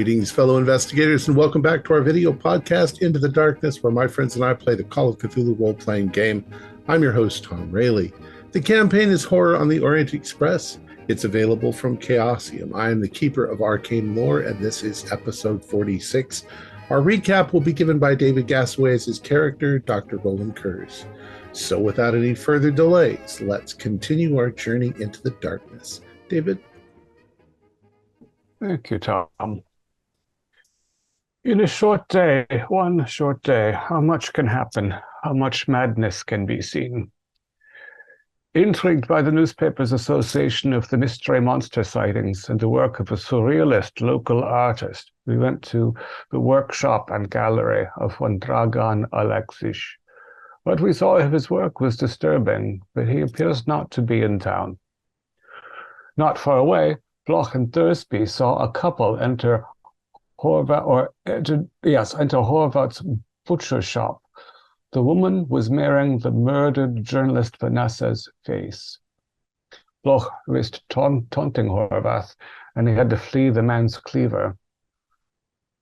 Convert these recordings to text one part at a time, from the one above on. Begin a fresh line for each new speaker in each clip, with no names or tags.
Greetings, fellow investigators, and welcome back to our video podcast, Into the Darkness, where my friends and I play the Call of Cthulhu role-playing game. I'm your host, Tom Rayleigh. The campaign is Horror on the Orient Express. It's available from Chaosium. I am the keeper of arcane lore, and this is episode 46. Our recap will be given by David Gasaway as his character, Dr. Roland Kurz. So without any further delays, let's continue our journey into the darkness. David?
Thank you, Tom. In a short day, one short day, how much can happen? How much madness can be seen? Intrigued by the newspaper's association of the mystery monster sightings and the work of a surrealist local artist, we went to the workshop and gallery of one Dragan Alexic. What we saw of his work was disturbing, but he appears not to be in town. Not far away, Bloch and Thursby saw a couple enter Horvath's butcher shop. The woman was mirroring the murdered journalist Vanessa's face. Bloch risked taunting Horvath, and he had to flee the man's cleaver.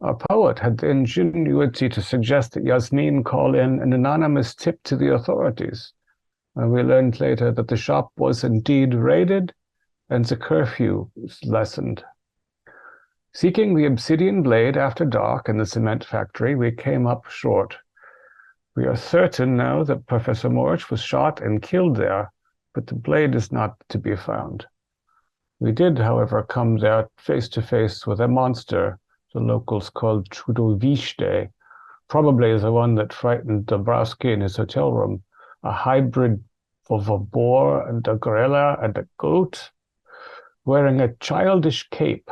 Our poet had the ingenuity to suggest that Yasmin call in an anonymous tip to the authorities, and we learned later that the shop was indeed raided and the curfew was lessened. Seeking the obsidian blade after dark in the cement factory, we came up short. We are certain now that Professor Morch was shot and killed there, but the blade is not to be found. We did, however, come there face to face with a monster the locals called Chudovichte, probably the one that frightened Dabrowski in his hotel room, a hybrid of a boar and a gorilla and a goat, wearing a childish cape.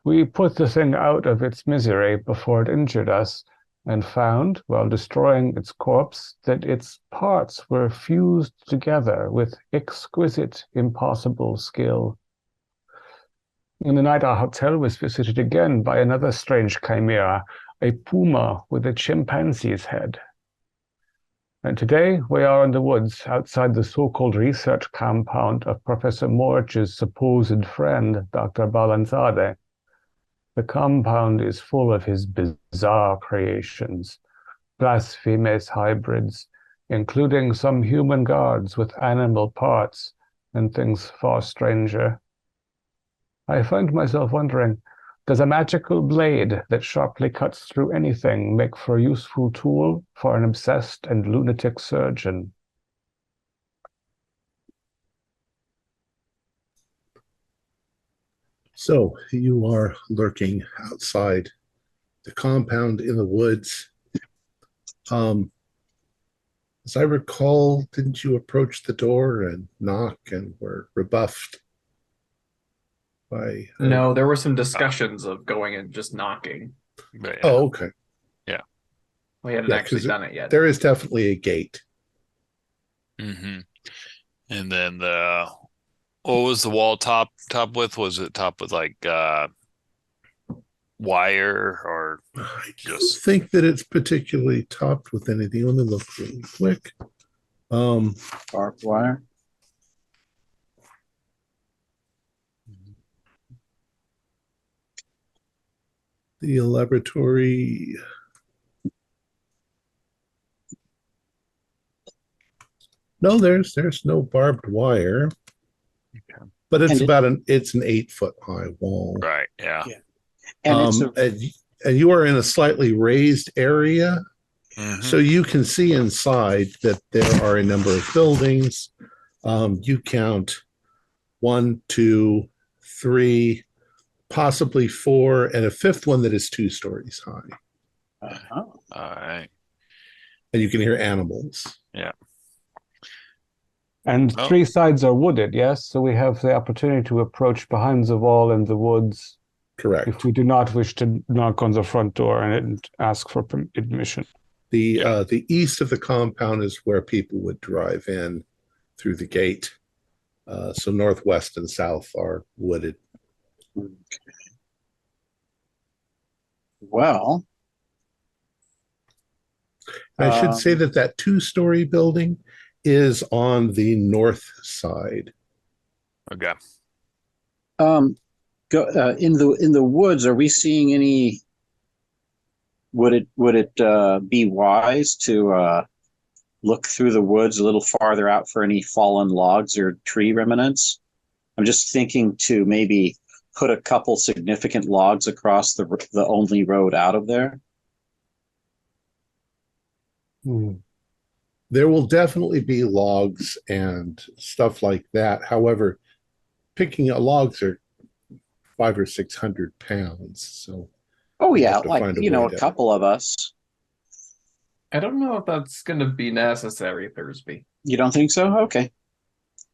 We put the thing out of its misery before it injured us, and found, while destroying its corpse, that its parts were fused together with exquisite, impossible skill. In the night, our hotel was visited again by another strange chimera, a puma with a chimpanzee's head. And today, we are in the woods outside the so-called research compound of Professor Morch's supposed friend, Dr. Balanzade. The compound is full of his bizarre creations, blasphemous hybrids, including some human guards with animal parts and things far stranger. I find myself wondering, does a magical blade that sharply cuts through anything make for a useful tool for an obsessed and lunatic surgeon?
So you are lurking outside the compound in the woods. As I recall, didn't you approach the door and knock and were rebuffed by...
No, there were some discussions of going and just knocking.
But,
Oh, okay.
Yeah.
We hadn't actually done it yet.
There is definitely a gate.
Mm-hmm. And then what was the wall top with? Was it top with like wire or
I don't
just
think that it's particularly topped with anything. Let me look really quick.
Barbed wire.
The laboratory. No, there's no barbed wire.
Okay.
But it's
And
it's an 8-foot high wall.
right? Yeah.
Yeah. And it's
And you are in a slightly raised area,
Mhm.
so you can see inside that there are a number of buildings. You count 1, 2, 3, possibly 4, and a fifth one that is 2 stories high.
All right.
And you can hear animals.
Yeah.
And
Oh.
3 sides are wooded, yes? So we have the opportunity to approach behind the wall in the woods
Correct.
if we do not wish to knock on the front door and ask for admission.
The east of the compound is where people would drive in through the gate. So northwest and south are wooded.
well,
I should say that 2-story building is on the north side.
Okay.
Go in the woods. Are we seeing any? Would it be wise to look through the woods a little farther out for any fallen logs or tree remnants? I'm just thinking to maybe put a couple significant logs across the only road out of there.
There will definitely be logs and stuff like that. However, picking up logs are 500 or 600 pounds. So,
oh yeah, like a couple of us.
I don't know if that's going to be necessary, Thursby.
You don't think so? Okay.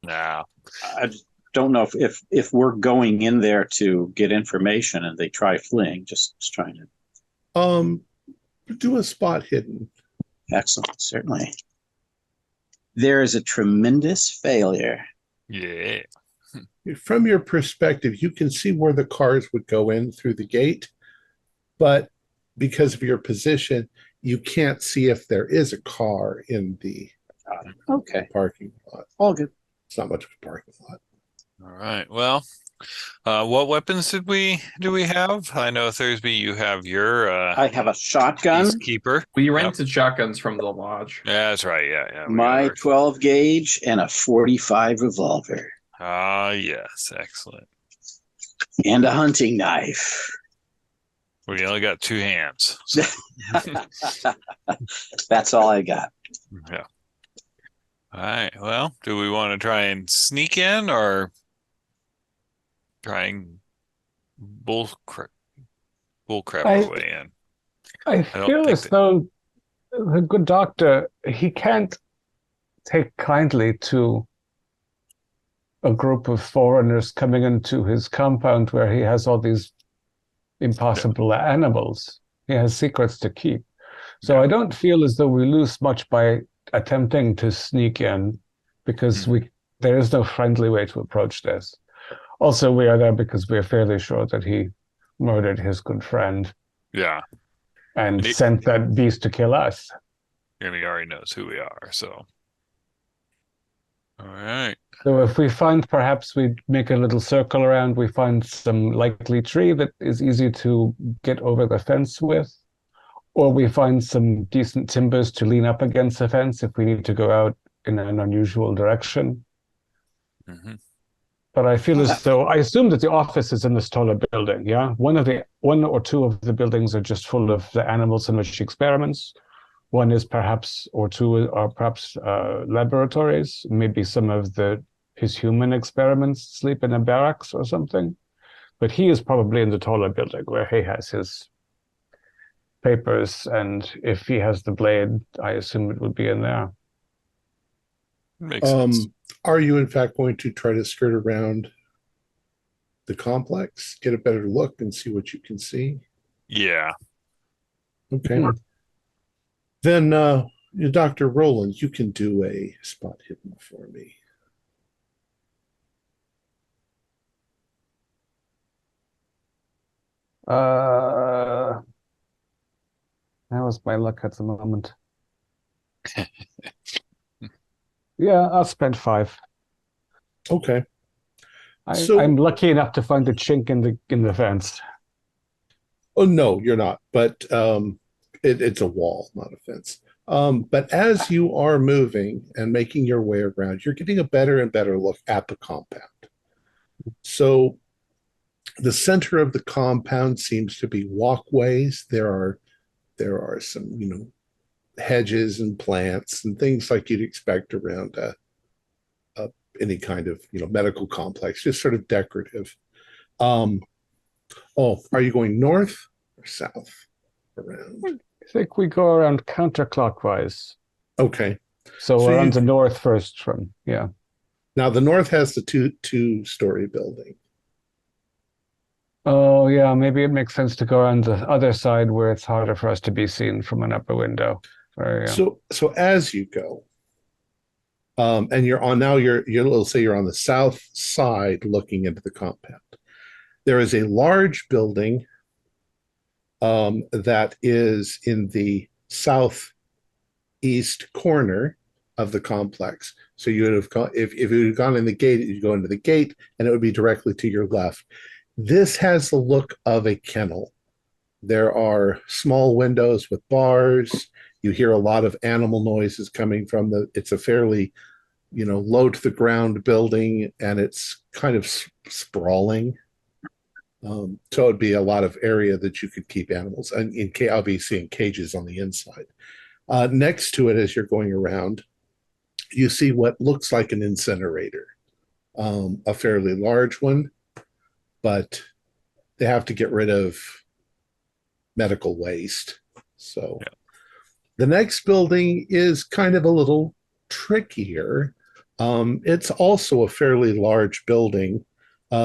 Nah.
I don't know if we're going in there to get information and they try fleeing. Just trying
to. Do a spot hidden.
Excellent, certainly. There is a tremendous failure.
Yeah.
From your perspective, you can see where the cars would go in through the gate, but because of your position, you can't see if there is a car in the parking lot.
All good.
It's not much of a parking lot.
All right. Well, what weapons do we have? I know Thursby, you have your.
I have a shotgun.
Peacekeeper.
We rented shotguns from the lodge.
Yeah, that's right. Yeah.
My 12 gauge and a 45 revolver.
Ah, yes, excellent.
And a hunting knife.
We only got 2 hands. So.
That's all I got.
Yeah. All right. Well, do we want to try and sneak in or try and bullcrap our way in?
I feel as though the good doctor, he can't take kindly to a group of foreigners coming into his compound where he has all these impossible animals. He has secrets to keep. So I don't feel as though we lose much by attempting to sneak in, because there is no friendly way to approach this. Also, we are there because we are fairly sure that he murdered his good friend.
Yeah.
And sent that beast to kill us.
And he already knows who we are, so. All right.
So if we find, perhaps we make a little circle around, we find some likely tree that is easy to get over the fence with, or we find some decent timbers to lean up against the fence if we need to go out in an unusual direction.
Mm-hmm.
But I feel as though, I assume that the office is in this taller building, yeah? One or two of the buildings are just full of the animals in which he experiments. One is perhaps, or two are perhaps laboratories. Maybe some of his human experiments sleep in a barracks or something. But he is probably in the taller building where he has his papers, and if he has the blade, I assume it would be in there.
Makes sense.
Are you in fact going to try to skirt around the complex, get a better look, and see what you can see?
Yeah.
Okay. Then, Dr. Roland, you can do a spot hidden for me.
How was my luck at the moment? Yeah, I'll spend 5.
Okay.
I'm lucky enough to find a chink in the fence.
Oh no, you're not. But it's a wall, not a fence. But as you are moving and making your way around, you're getting a better and better look at the compound. So the center of the compound seems to be walkways. There are some, hedges and plants and things like you'd expect around any kind of, medical complex, just sort of decorative. Are you going north or south around?
I think we go around counterclockwise.
Okay.
So we're on the north first yeah.
Now the north has the two-story building.
Oh yeah, maybe it makes sense to go around the other side where it's harder for us to be seen from an upper window.
So as you go, and you're on now, you'll say you're on the south side looking into the compound. There is a large building that is in the southeast corner of the complex. So you would have gone, if you had gone in the gate, you'd go into the gate, and it would be directly to your left. This has the look of a kennel. There are small windows with bars. You hear a lot of animal noises coming from it's a fairly, low to the ground building, and it's kind of sprawling. So it'd be a lot of area that you could keep animals, and obviously in cages on the inside. Next to it, as you're going around, you see what looks like an incinerator, a fairly large one, but they have to get rid of medical waste. So yeah. The next building is kind of a little trickier. It's also a fairly large building,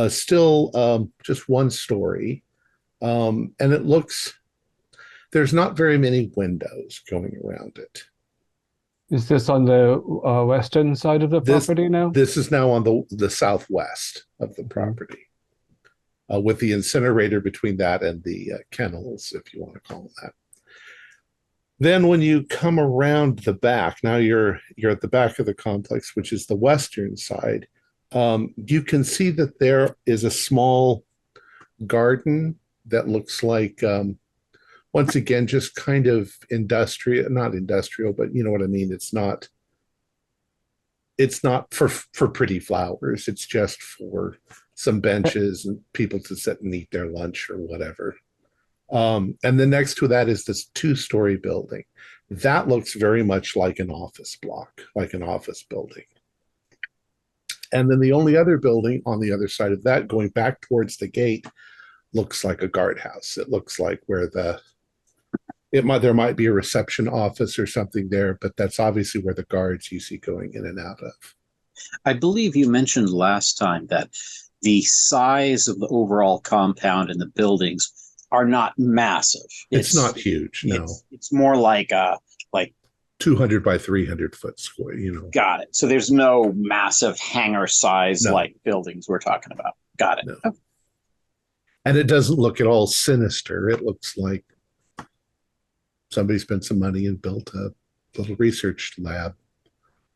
still just one story. And it looks, there's not very many windows going around it.
Is this on the western side of the property now?
This is now on the southwest of the property, with the incinerator between that and the kennels, if you want to call them that. Then when you come around the back, now you're at the back of the complex, which is the western side. You can see that there is a small garden that looks like, once again, just kind of not industrial, but you know what I mean. It's not for pretty flowers. It's just for some benches and people to sit and eat their lunch or whatever. And then next to that is this 2-story building. That looks very much like an office block, like an office building. And then the only other building on the other side of that, going back towards the gate, looks like a guardhouse. It looks like where there might be a reception office or something there, but that's obviously where the guards you see going in and out of.
I believe you mentioned last time that the size of the overall compound and the buildings are not massive.
It's not huge, no.
It's more like
200 by 300 foot square,
Got it. So there's no massive hangar size like buildings we're talking about. Got it.
No. Okay. And it doesn't look at all sinister. It looks like somebody spent some money and built a little research lab.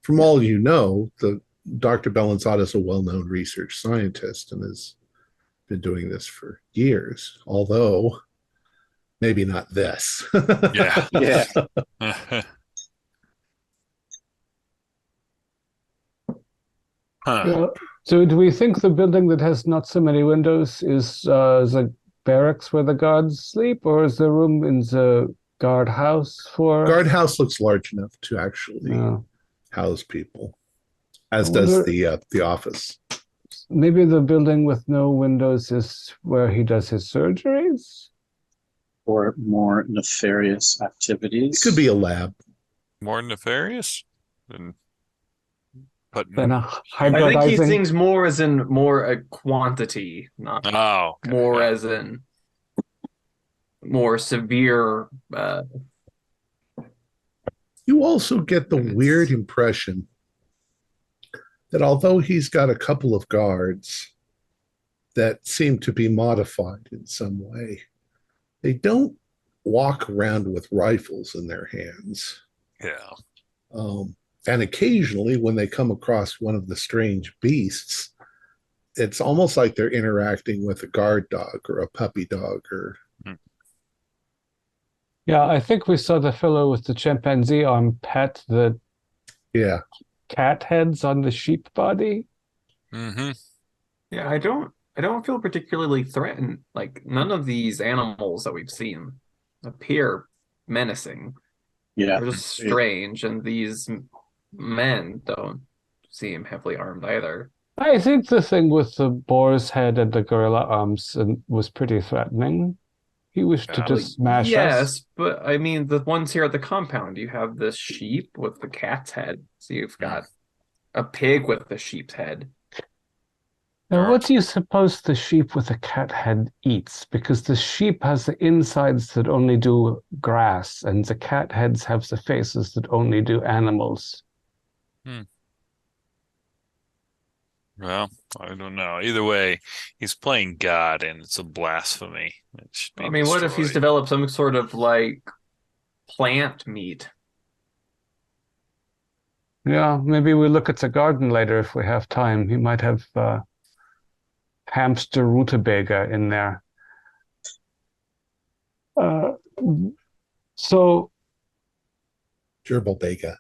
From all you know, Dr. Bellanzada is a well-known research scientist and has been doing this for years, although maybe not this.
Yeah.
Yeah.
Yeah. So do we think the building that has not so many windows is a barracks where the guards sleep, or is the room in the guardhouse for?
Guardhouse looks large enough to actually house people, as does the office.
Maybe the building with no windows is where he does his surgeries?
Or more nefarious activities.
It could be a lab.
More nefarious than
hybridizing.
I think he thinks more as in more a quantity, not more as in more severe.
You also get the weird impression that although he's got a couple of guards that seem to be modified in some way, they don't walk around with rifles in their hands.
Yeah.
And occasionally when they come across one of the strange beasts, it's almost like they're interacting with a guard dog or a puppy dog or...
Yeah, I think we saw the fellow with the chimpanzee arm pet the cat heads on the sheep body.
Mm-hmm.
Yeah, I don't feel particularly threatened. Like, none of these animals that we've seen appear menacing.
Yeah.
They're just strange, and these men don't seem heavily armed either.
I think the thing with the boar's head and the gorilla arms was pretty threatening. He wished to just smash us.
Yes, but I mean, the ones here at the compound, you have this sheep with the cat's head. So you've got a pig with the sheep's head.
Now, what do you suppose the sheep with the cat head eats? Because the sheep has the insides that only do grass, and the cat heads have the faces that only do animals.
Well, I don't know. Either way, he's playing God, and it's a blasphemy.
I mean, what if he's developed some sort of, like, plant meat?
Yeah, maybe we'll look at the garden later if we have time. He might have hamster rutabaga in there. So
Gerbil bega.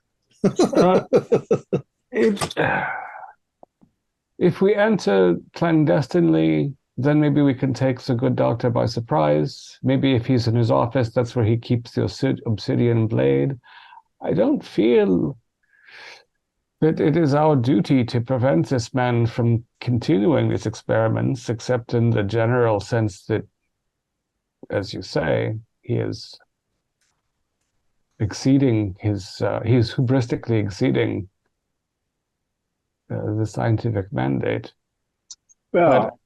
If we enter clandestinely, then maybe we can take the good doctor by surprise. Maybe if he's in his office, that's where he keeps the obsidian blade. I don't feel that it is our duty to prevent this man from continuing these experiments, except in the general sense that, as you say, he is exceeding his, he is hubristically exceeding the scientific mandate.
Well,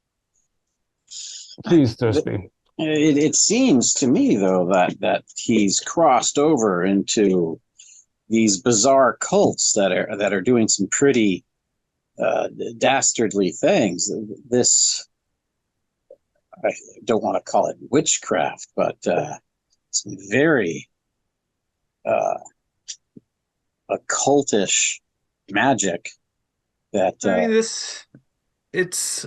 but please, Thursby.
It seems to me, though, that he's crossed over into these bizarre cults that are doing some pretty dastardly things. This, I don't want to call it witchcraft, but some very occultish magic that
I mean, it's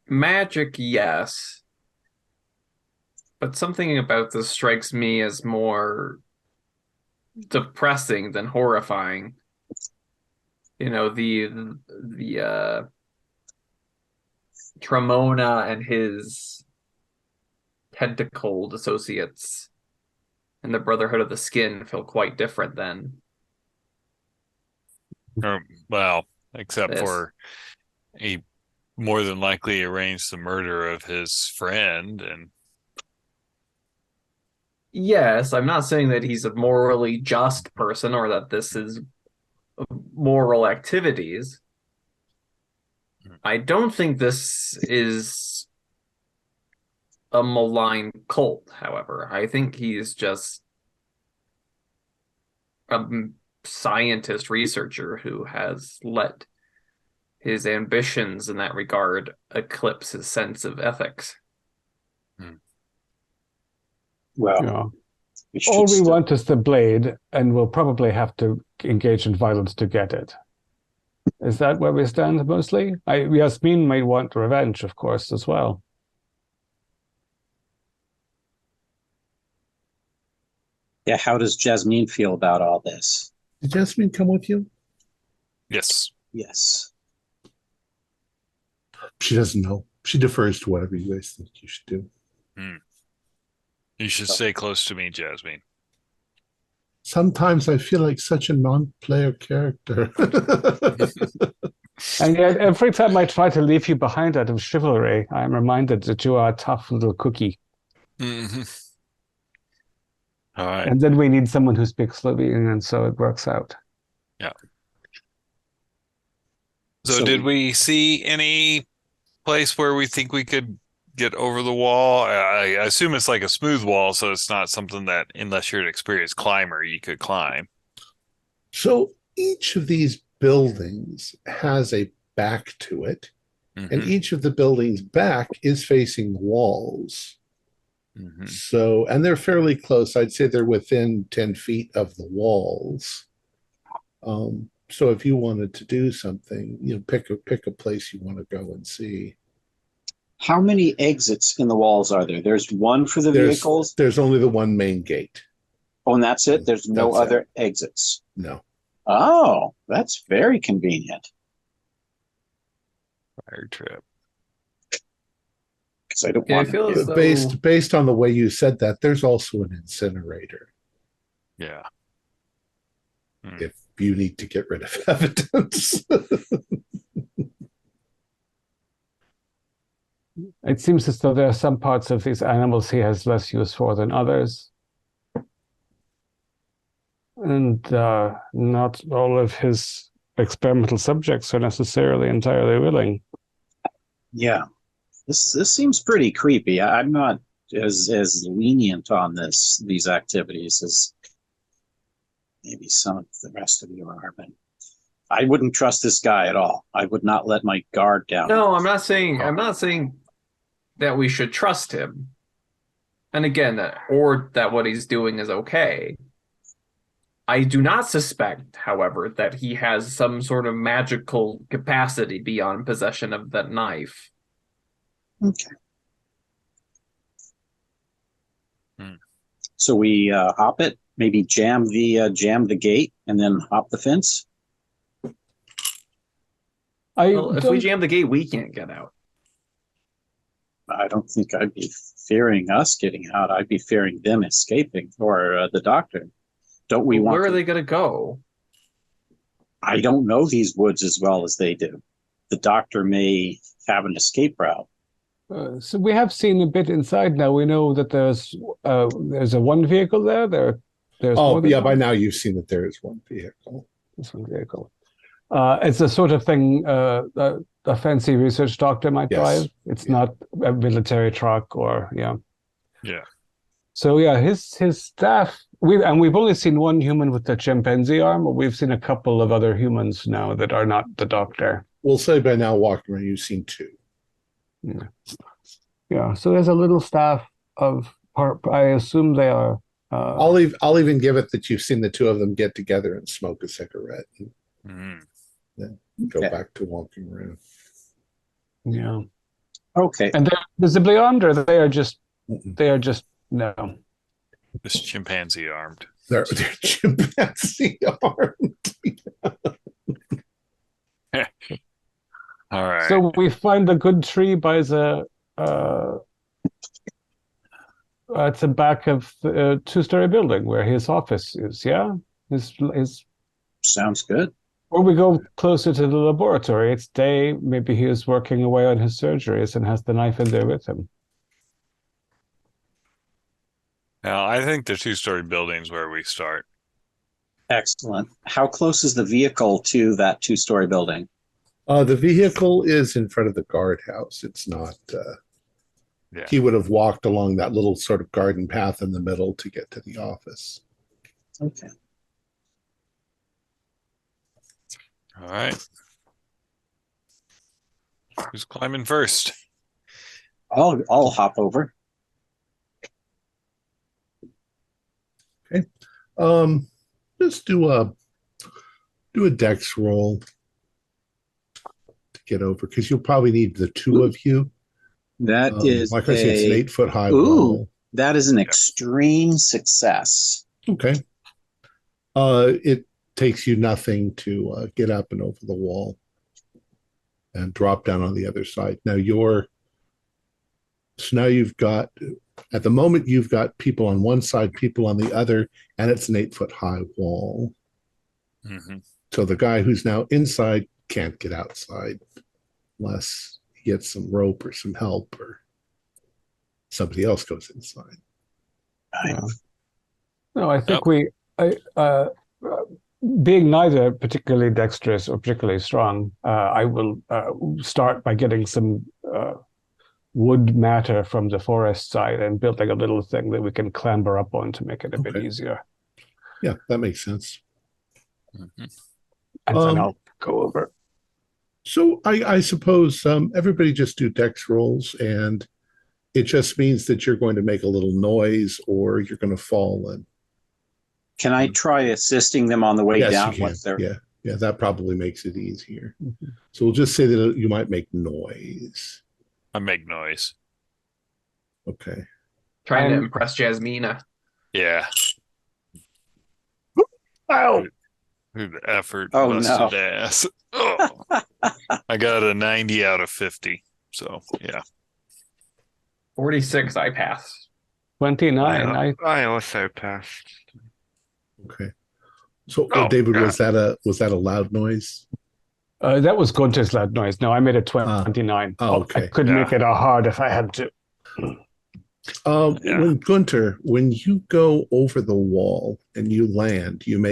magic, yes, but something about this strikes me as more depressing than horrifying. You know, the Tremona and his tentacled associates and the Brotherhood of the Skin feel quite different than
Well, except
this.
for he more than likely arranged the murder of his friend, and
Yes, I'm not saying that he's a morally just person or that this is moral activities. I don't think this is a malign cult, however. I think he's just a scientist researcher who has let his ambitions in that regard eclipse his sense of ethics.
well,
Yeah.
we should
All we
still-
want is the blade, and we'll probably have to engage in violence to get it. Is that where we stand mostly? Yasmin might want revenge, of course, as well.
Yeah, how does Jasmine feel about all this?
Did Jasmine come with you?
yes,
Yes.
She doesn't know. She defers to whatever you guys think you should do.
you should stay close to me, Jasmine.
Sometimes I feel like such a non-player character.
And yet, every time I try to leave you behind out of chivalry, I'm reminded that you are a tough little cookie.
Mhm. All right.
And then we need someone who speaks Slovenian, and so it works out.
So did we see any place where we think we could get over the wall? I assume it's like a smooth wall, so it's not something that, unless you're an experienced climber, you could climb.
So each of these buildings has a back to it, and
Mhm.
each of the buildings' back is facing walls.
Mhm.
So, and they're fairly close. I'd say they're within 10 feet of the walls. So if you wanted to do something, pick a place you want to go and see.
How many exits in the walls are there? There's one for the vehicles.
There's only the one main gate.
Oh, and that's it? There's no
That's it.
other exits.
No.
Oh, that's very convenient.
Fire trip.
Because I don't
Yeah, I
want
feel as though
Based on the way you said that, there's also an incinerator
Yeah.
if you need to get rid of evidence.
It seems as though there are some parts of these animals he has less use for than others. And not all of his experimental subjects are necessarily entirely willing.
Yeah. This seems pretty creepy. I'm not as lenient on these activities as maybe some of the rest of you are, but I wouldn't trust this guy at all. I would not let my guard down.
No, I'm not saying that we should trust him. And again, that what he's doing is okay. I do not suspect, however, that he has some sort of magical capacity beyond possession of that knife.
Okay.
Hmm.
So we hop it, maybe jam the gate, and then hop the fence.
Well, if we jam the gate, we can't get out.
I don't think I'd be fearing us getting out. I'd be fearing them escaping, or the doctor. Don't we want?
Where are they going to go?
I don't know these woods as well as they do. The doctor may have an escape route.
So we have seen a bit inside now. We know that there's a one vehicle there. There's
Oh,
more than
yeah,
one.
by now you've seen that there is one vehicle.
There's one vehicle. It's the sort of thing a fancy research doctor might
Yes.
drive. It's not a military truck or
Yeah.
So yeah, his staff. We've only seen one human with the chimpanzee arm, but we've seen a couple of other humans now that are not the doctor.
We'll say by now, walking around, you've seen two.
Yeah. So there's a little staff of. I assume they are.
I'll even give it that you've seen the two of them get together and smoke a cigarette and then go back to walking around.
Yeah.
Okay.
And they're visibly armed, or they are just no.
This chimpanzee armed.
They're chimpanzee armed.
All right.
So we find the good tree by the at the back of the two-story building where his office is. Yeah, his.
Sounds good.
Or we go closer to the laboratory. It's day. Maybe he is working away on his surgeries and has the knife in there with him.
Now, I think the two-story building's where we start.
Excellent. How close is the vehicle to that two-story building?
The vehicle is in front of the guardhouse. It's not.
Yeah.
He would have walked along that little sort of garden path in the middle to get to the office.
Okay.
All right. Who's climbing first?
I'll hop over.
Okay. Just do a dex roll to get over, because you'll probably need the two of you.
That is
like I said, it's an 8-foot high
Ooh,
wall.
that is an extreme success.
Okay. It takes you nothing to get up and over the wall and drop down on the other side. Now now you've got, at the moment, you've got people on one side, people on the other, and it's an 8-foot high wall.
Mm-hmm.
So the guy who's now inside can't get outside unless he gets some rope or some help or somebody else goes inside.
No, I think being neither particularly dexterous or particularly strong, I will start by getting some wood matter from the forest side and building a little thing that we can clamber up on to make it a bit easier.
Yeah, that makes sense.
Mm-hmm.
And then I'll go over.
So I suppose everybody just do dex rolls, and it just means that you're going to make a little noise or you're going to fall in.
Can I try assisting them on the way down?
You can. Yeah, that probably makes it easier. Mm-hmm. So we'll just say that you might make noise.
I make noise.
Okay.
Trying to impress Jasmina.
Yeah.
Ow!
The effort
busted
ass. Oh. I got a 90 out of 50. So, yeah.
46, I passed.
29.
I also passed.
Okay. So, David, was that a loud noise?
That was Gunter's loud noise. No, I made it 29.
Okay.
I could make it a hard if I had to.
When you go over the wall and you land, you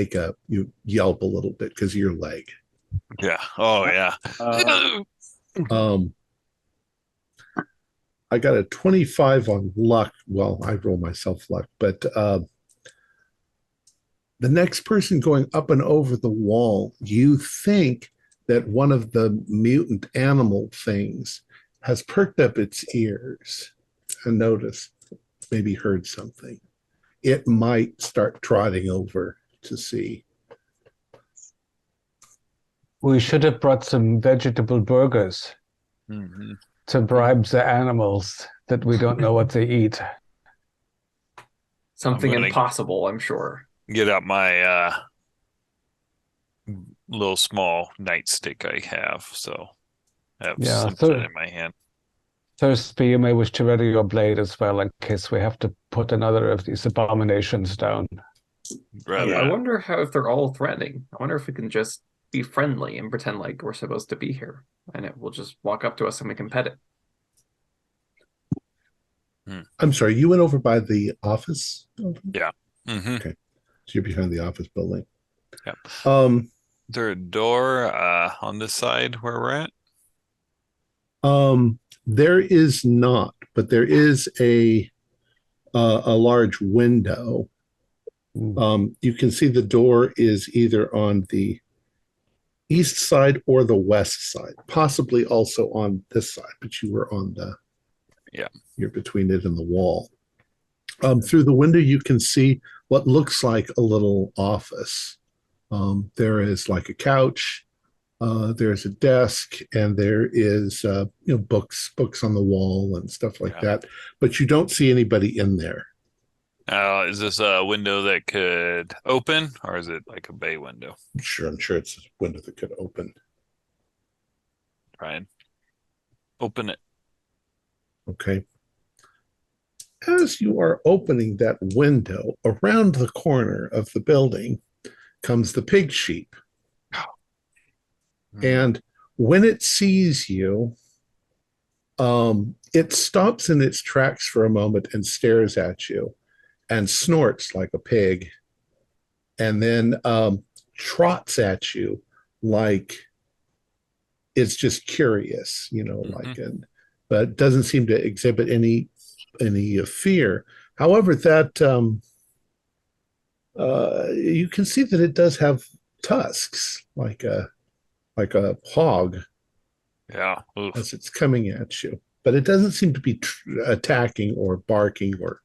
yelp a little bit because of your leg.
Yeah. Oh, yeah.
I got a 25 on luck. Well, I roll myself luck, but the next person going up and over the wall, you think that one of the mutant animal things has perked up its ears and noticed, maybe heard something. It might start trotting over to see.
We should have brought some vegetable burgers to bribe the animals that we don't know what they eat.
Something impossible, I'm sure.
Get out my little small nightstick I have, so I have something in my hand.
Thirsty, you may wish to ready your blade as well in case we have to put another of these abominations down.
I wonder if they're all threatening. I wonder if we can just be friendly and pretend like we're supposed to be here, and it will just walk up to us and we can pet it.
I'm sorry, you went over by the office building?
Yeah.
Okay. So you're behind the office building.
Yep. Is there a door on this side where we're at?
There is not, but there is a large window. You can see the door is either on the east side or the west side, possibly also on this side, but you were on the, you're between it and the wall. Through the window, you can see what looks like a little office. There is like a couch, there's a desk, and there is books on the wall and stuff like that, but you don't see anybody in there.
Is this a window that could open, or is it like a bay window?
I'm sure it's a window that could open.
Try and open it.
Okay. As you are opening that window, around the corner of the building comes the pig sheep. And when it sees you, it stops in its tracks for a moment and stares at you and snorts like a pig, and then trots at you like it's just curious, but doesn't seem to exhibit any fear. However, that you can see that it does have tusks, like a hog.
Yeah. Oof.
As it's coming at you, but it doesn't seem to be attacking or barking or.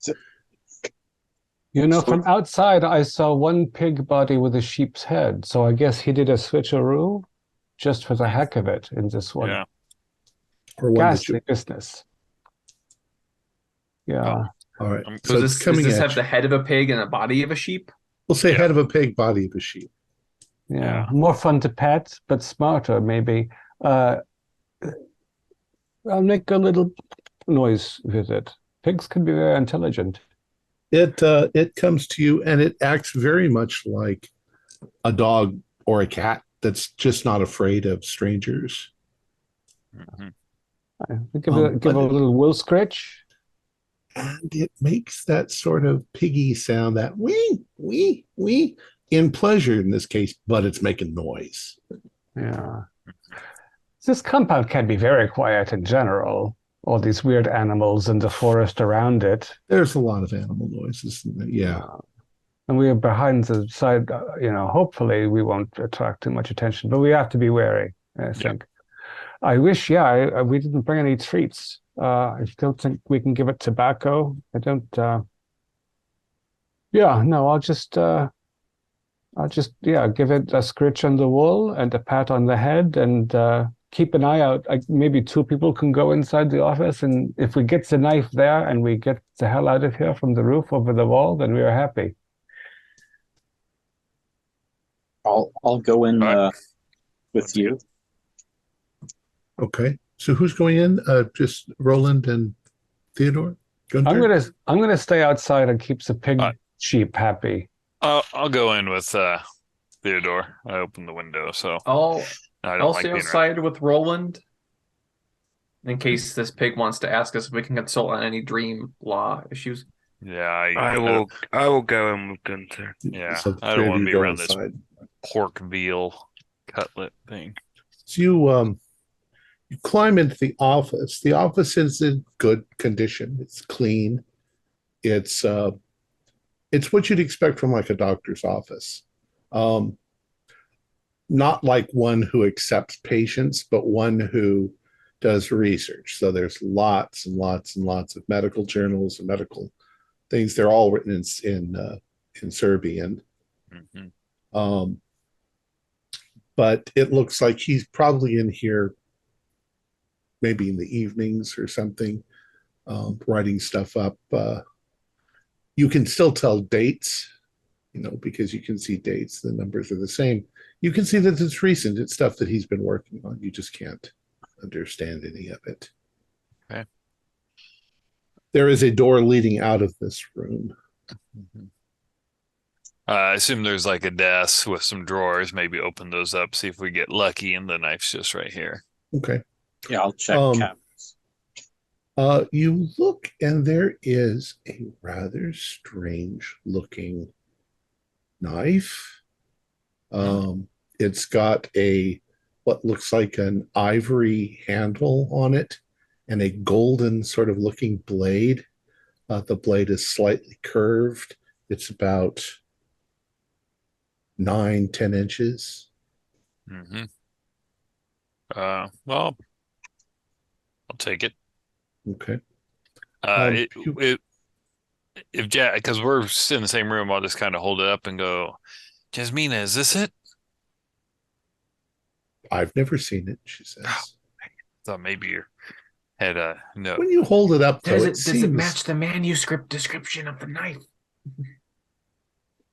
From outside, I saw one pig body with a sheep's head, so I guess he did a switcheroo just for the heck of it in this one.
Yeah.
Or
ghastly business. Yeah.
All right.
So does this have the head of a pig and a body of a sheep?
We'll say head of a pig, body of a sheep.
Yeah. More fun to pet, but smarter maybe. I'll make a little noise with it. Pigs can be very intelligent.
It comes to you and it acts very much like a dog or a cat that's just not afraid of strangers.
Give a little will scratch.
And it makes that sort of piggy sound, that wee, wee, wee, in pleasure in this case, but it's making noise.
Yeah. This compound can be very quiet in general. All these weird animals in the forest around it.
There's a lot of animal noises. Yeah.
And we are behind the side, hopefully we won't attract too much attention, but we have to be wary, I think. I wish, we didn't bring any treats. I still think we can give it tobacco. I don't, I'll just give it a scritch on the wool and a pat on the head and keep an eye out. Maybe two people can go inside the office, and if we get the knife there and we get the hell out of here from the roof over the wall, then we are happy.
I'll go in with you.
Okay. So who's going in? Just Roland and Theodore?
Gunther? I'm gonna stay outside and keep the pig sheep happy.
I'll go in with Theodore. I opened the window, so
I'll stay outside with Roland in case this pig wants to ask us if we can consult on any dream law issues.
Yeah,
I will go in with Gunther.
Yeah,
So
I don't want to be around
inside.
this pork veal cutlet thing.
So you climb into the office. The office is in good condition. It's clean. It's what you'd expect from like a doctor's office. Not like one who accepts patients, but one who does research. So there's lots and lots and lots of medical journals and medical things. They're all written in Serbian. Um, but it looks like he's probably in here maybe in the evenings or something, writing stuff up. You can still tell dates, because you can see dates. The numbers are the same. You can see that it's recent. It's stuff that he's been working on. You just can't understand any of it.
Okay.
There is a door leading out of this room.
I assume there's like a desk with some drawers. Maybe open those up, see if we get lucky, and the knife's just right here.
Okay.
Yeah, I'll check cabinets.
You look, and there is a rather strange looking knife. It's got what looks like an ivory handle on it and a golden sort of looking blade. The blade is slightly curved. It's about 9-10 inches.
Well, I'll take it.
Okay.
If Jack, because we're in the same room, I'll just kind of hold it up and go, Jasmina, is this it?
I've never seen it, she says.
I thought maybe you had a note.
When you hold it up, though,
does it match the manuscript description of the knife?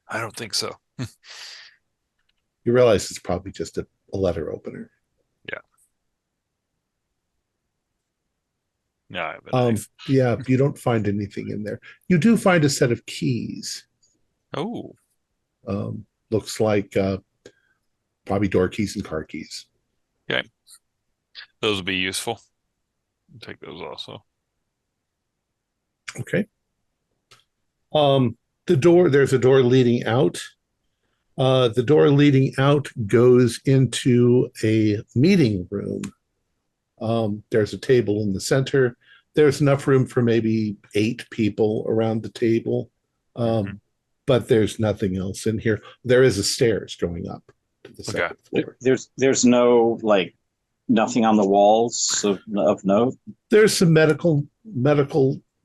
I don't think so.
You realize it's probably just a letter opener.
Yeah. No, I have a knife.
Yeah, you don't find anything in there. You do find a set of keys.
Oh.
Looks like probably door keys and car keys.
Okay. Those will be useful. I'll take those also.
Okay. There's a door leading out. The door leading out goes into a meeting room. There's a table in the center. There's enough room for maybe 8 people around the table. But there's nothing else in here. There is a stairs going up to the second floor.
There's no nothing on the walls of note.
There's some medical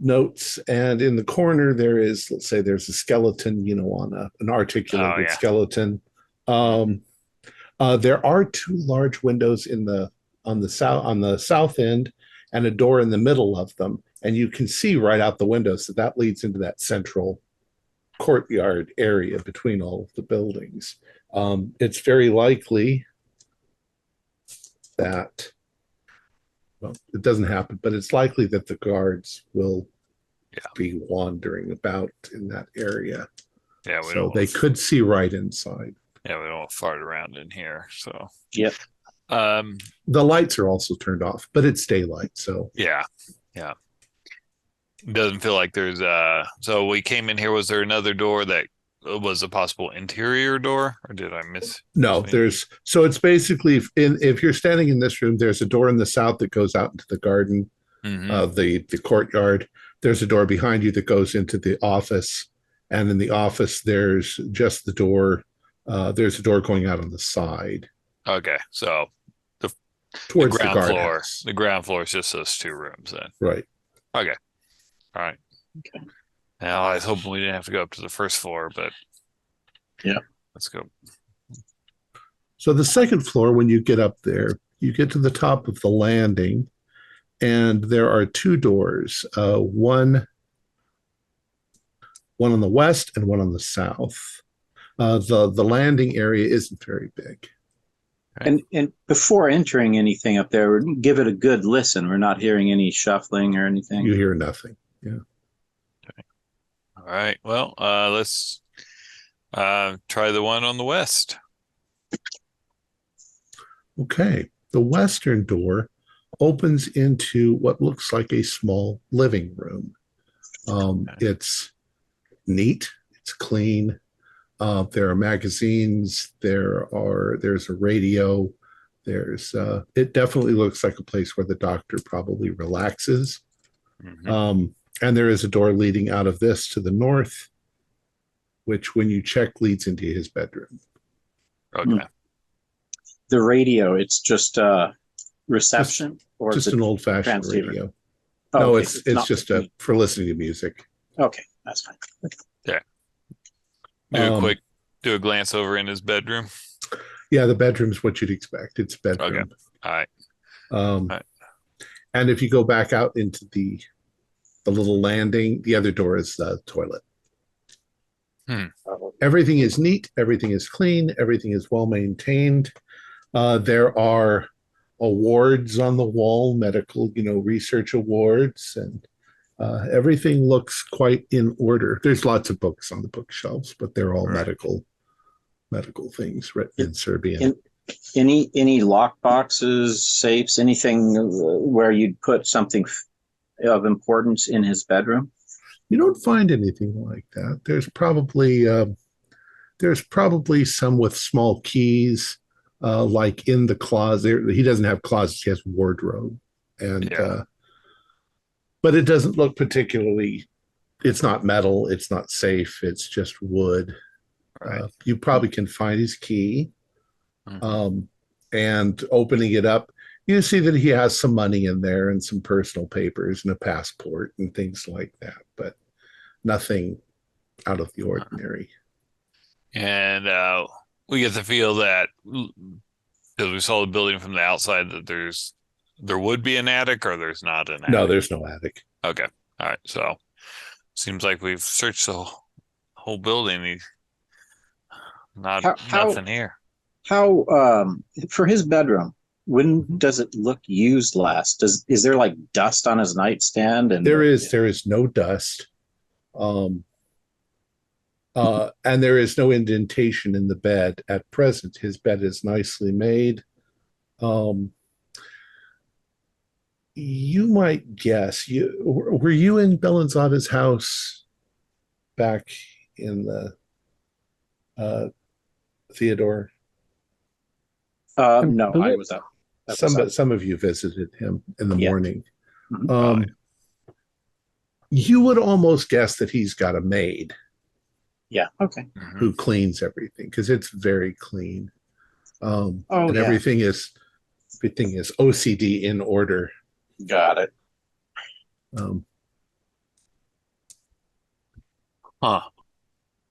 notes, and in the corner there's a skeleton, on an articulated skeleton. There are 2 large windows on the south end, and a door in the middle of them, and you can see right out the window, so that leads into that central courtyard area between all of the buildings. It's very likely that, well, it doesn't happen, but it's likely that the guards will be wandering about in that area.
Yeah,
so they could see right inside.
Yeah, we don't fart around in here. So
yep.
The lights are also turned off, but it's daylight, so
yeah. It doesn't feel like there's so we came in here. Was there another door that was a possible interior door, or did I miss?
No, so it's basically if you're standing in this room, there's a door in the south that goes out into the garden, the courtyard. There's a door behind you that goes into the office, and in the office there's just the door. There's a door going out on the side.
Okay, so
towards
the ground floor.
House.
The ground floor is just those 2 rooms then.
Right.
Okay. All right.
Okay.
Now I was hoping we didn't have to go up to the first floor, but
yeah,
let's go.
So the second floor, when you get up there, you get to the top of the landing, and there are 2 doors, one on the west and one on the south. The landing area isn't very big.
And before entering anything up there, give it a good listen. We're not hearing any shuffling or anything.
You hear nothing. Yeah.
Okay. All right. Well, let's try the one on the west.
Okay. The western door opens into what looks like a small living room. It's neat. It's clean. There are magazines. There's a radio. It definitely looks like a place where the doctor probably relaxes. And there is a door leading out of this to the north, which when you check leads into his bedroom.
Okay.
The radio, it's just reception or
just an old-fashioned radio.
Oh,
no,
okay.
it's just for listening to music.
Okay, that's fine.
Yeah. Do a quick Do a glance over in his bedroom.
Yeah, the bedroom's what you'd expect. It's bedroom.
Okay. All right.
Um,
Right.
And if you go back out into the little landing, the other door is the toilet. Everything is neat. Everything is clean. Everything is well maintained. There are awards on the wall, medical, research awards, and everything looks quite in order. There's lots of books on the bookshelves, but they're all
Right.
medical things written in Serbian.
Any lock boxes, safes, anything where you'd put something of importance in his bedroom?
You don't find anything like that. There's probably some with small keys, like in the closet. He doesn't have closets; he has wardrobe, and but it doesn't look particularly. It's not metal. It's not safe. It's just wood.
Right.
You probably can find his key, and opening it up, you see that he has some money in there and some personal papers and a passport and things like that, but nothing out of the ordinary.
And we get the feel that because we saw the building from the outside that there would be an attic, or there's not an attic.
No, there's no attic.
Okay. All right. So seems like we've searched the whole building. Nothing here.
How for his bedroom, when does it look used last? Is there like dust on his nightstand? And
there is no dust. And there is no indentation in the bed at present. His bed is nicely made. You might guess. Were you in Bellanzada's house back in the Theodore?
No, I was up.
Some of you visited him in the morning.
Mm-hmm.
You would almost guess that he's got a maid.
Yeah. Okay.
Who cleans everything, because it's very clean. Everything is OCD in order.
Got it.
All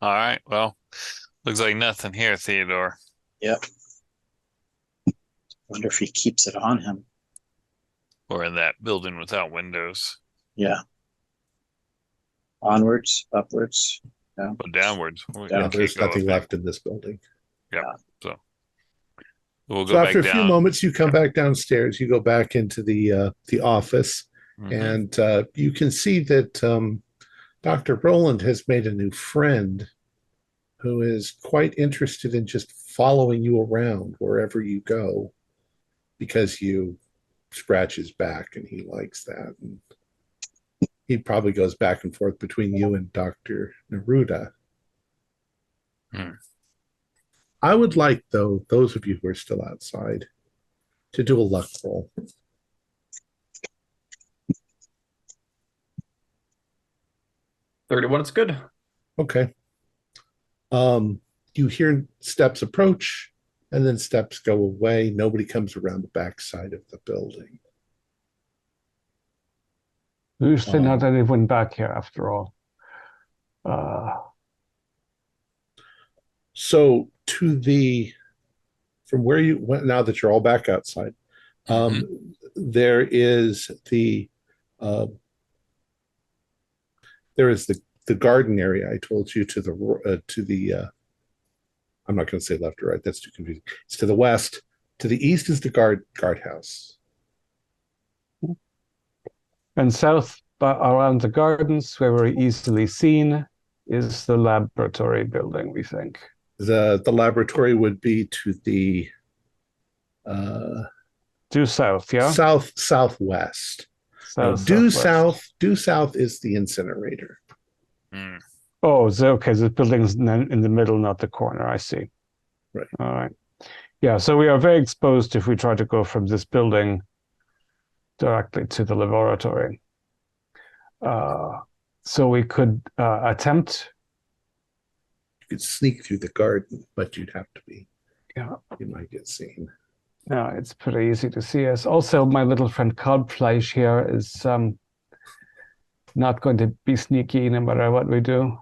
right. Well, looks like nothing here, Theodore.
Yep. Wonder if he keeps it on him.
Or in that building without windows.
Yeah. Onwards, upwards. Yeah.
But downwards.
There's nothing left in this building.
Yep.
Yeah.
So we'll go
so
back
after a
down.
few moments, you come back downstairs. You go back into the office, and you can see that Dr. Roland has made a new friend who is quite interested in just following you around wherever you go, because you scratch his back, and he likes that. And he probably goes back and forth between you and Dr. Neruda. I would like, though, those of you who are still outside, to do a luck roll.
31, it's good.
Okay. You hear steps approach, and then steps go away. Nobody comes around the back side of the building.
Usually not anyone back here after all.
So from where you went, now that you're all back outside, there is the garden area I told you to the I'm not going to say left or right, that's too confusing. It's to the west. To the east is the guardhouse.
And south, around the gardens, where we're easily seen, is the laboratory building, we think.
The laboratory would be to the
due south, yeah?
Southwest. Due south is the incinerator.
Oh, okay. The building's in the middle, not the corner. I see.
Right.
All right. Yeah, so we are very exposed if we try to go from this building directly to the laboratory. So we could attempt.
You could sneak through the garden, but you'd have to be.
Yeah.
You might get seen.
Yeah, it's pretty easy to see us. Also, my little friend Codfleisch here is not going to be sneaky no matter what we do.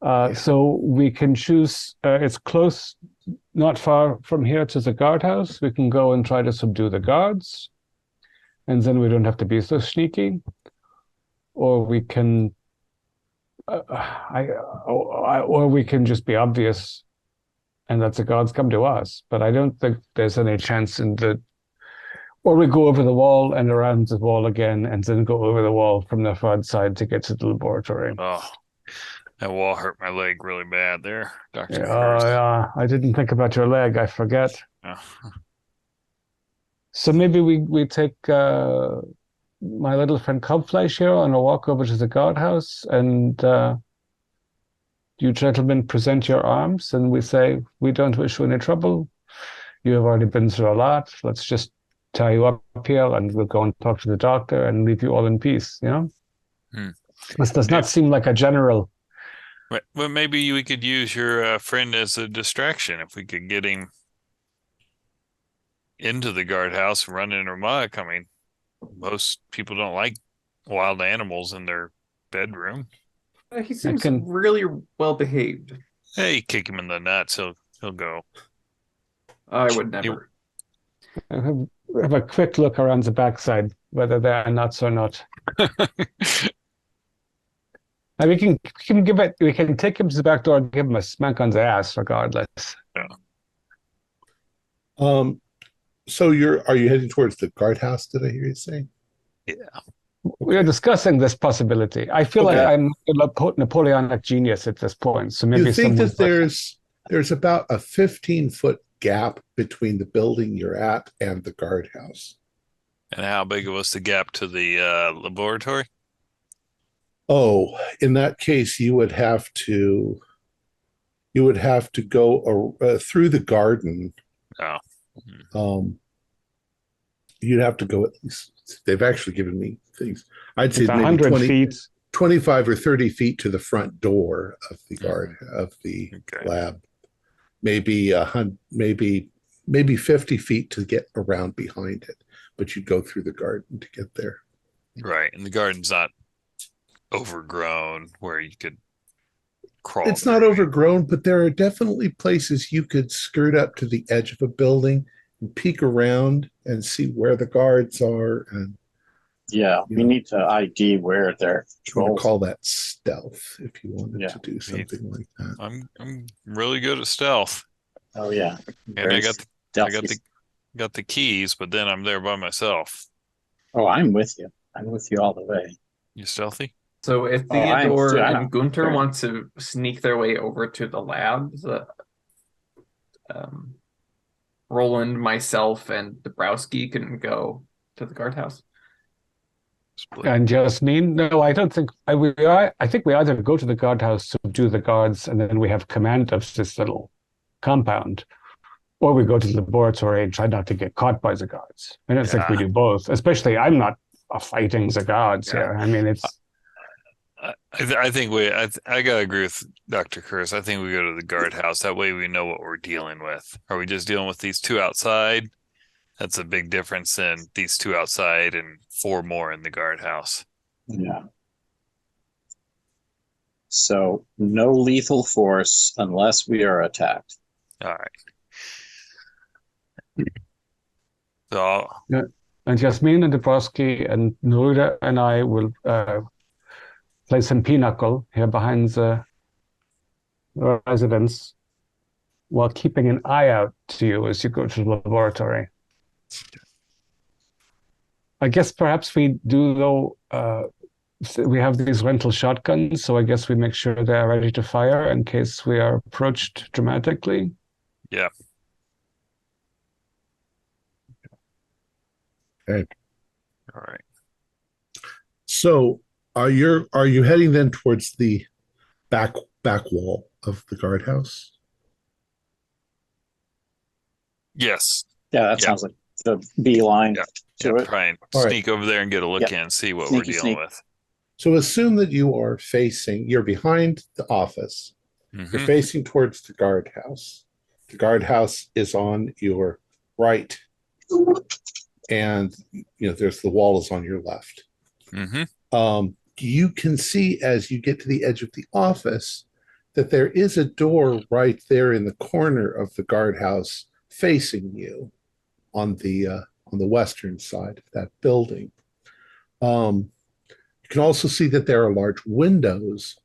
So we can choose, it's close, not far from here to the guardhouse. We can go and try to subdue the guards, and then we don't have to be so sneaky. Or we can, or we can just be obvious and that the guards come to us. But I don't think there's any chance in the, or we go over the wall and around the wall again, and then go over the wall from the front side to get to the laboratory.
Oh, that wall hurt my leg really bad there, Dr.
Yeah, I didn't think about your leg. I forget.
Oh.
So maybe we take my little friend Cobfleisch here on a walk over to the guardhouse, and you gentlemen present your arms, and we say, we don't wish you any trouble. You have already been through a lot. Let's just tie you up here, and we'll go and talk to the doctor and leave you all in peace, you know? This does not seem like a general.
Well, maybe we could use your friend as a distraction if we could get him into the guardhouse and run into amok. I mean, most people don't like wild animals in their bedroom.
He seems really well behaved.
Hey, kick him in the nuts. He'll go.
I would never.
Have a quick look around the backside, whether there are nuts or not. And we can take him to the back door and give him a smack on the ass, regardless.
Yeah.
So are you heading towards the guardhouse? Did I hear you say?
Yeah.
We are discussing this possibility. I feel like I'm a Napoleonic genius at this point. So maybe
you think that there's about a 15-foot gap between the building you're at and the guardhouse.
And how big was the gap to the laboratory?
Oh, in that case, you would have to go through the garden.
Oh.
You'd have to go at least. They've actually given me things. I'd say maybe
100 feet,
25 or 30 feet to the front door of the lab. Maybe 50 feet to get around behind it, but you'd go through the garden to get there.
Right, and the garden's not overgrown where you could crawl.
It's not overgrown, but there are definitely places you could skirt up to the edge of a building and peek around and see where the guards are. And
we need to ID where they're.
You call that stealth if you wanted to do something like that.
I'm really good at stealth.
Oh yeah,
and I got the keys, but then I'm there by myself.
Oh, I'm with you. I'm with you all the way.
You stealthy?
So if Theodore and Gunter want to sneak their way over to the labs, Roland, myself, and Dabrowski can go to the guardhouse.
And Jasmine? No, I don't think. I think we either go to the guardhouse, subdue the guards, and then we have command of this little compound, or we go to the laboratory and try not to get caught by the guards. I don't think we do both. Especially, I'm not fighting the guards here. I mean, it's.
I think I gotta agree with Dr. Kurz. I think we go to the guardhouse. That way we know what we're dealing with. Are we just dealing with these two outside? That's a big difference than these two outside and 4 more in the guardhouse.
Yeah. So no lethal force unless we are attacked.
All right. So
and Jasmine and Dabrowski and Neruda and I will play some pinochle here behind the residence while keeping an eye out to you as you go to the laboratory. I guess perhaps we do, though, we have these rental shotguns, so I guess we make sure they're ready to fire in case we are approached dramatically.
Yeah.
Okay.
All right.
So are you heading then towards the back wall of the guardhouse?
Yes.
Yeah, that sounds like the beeline to it.
Try and sneak over there and get a look in, see what we're dealing with.
So assume that you're behind the office. Mm-hmm. You're facing towards the guardhouse. The guardhouse is on your right. And there's the wall is on your left.
Mm-hmm.
You can see as you get to the edge of the office, that there is a door right there in the corner of the guardhouse facing you on the western side of that building. You can also see that there are large windows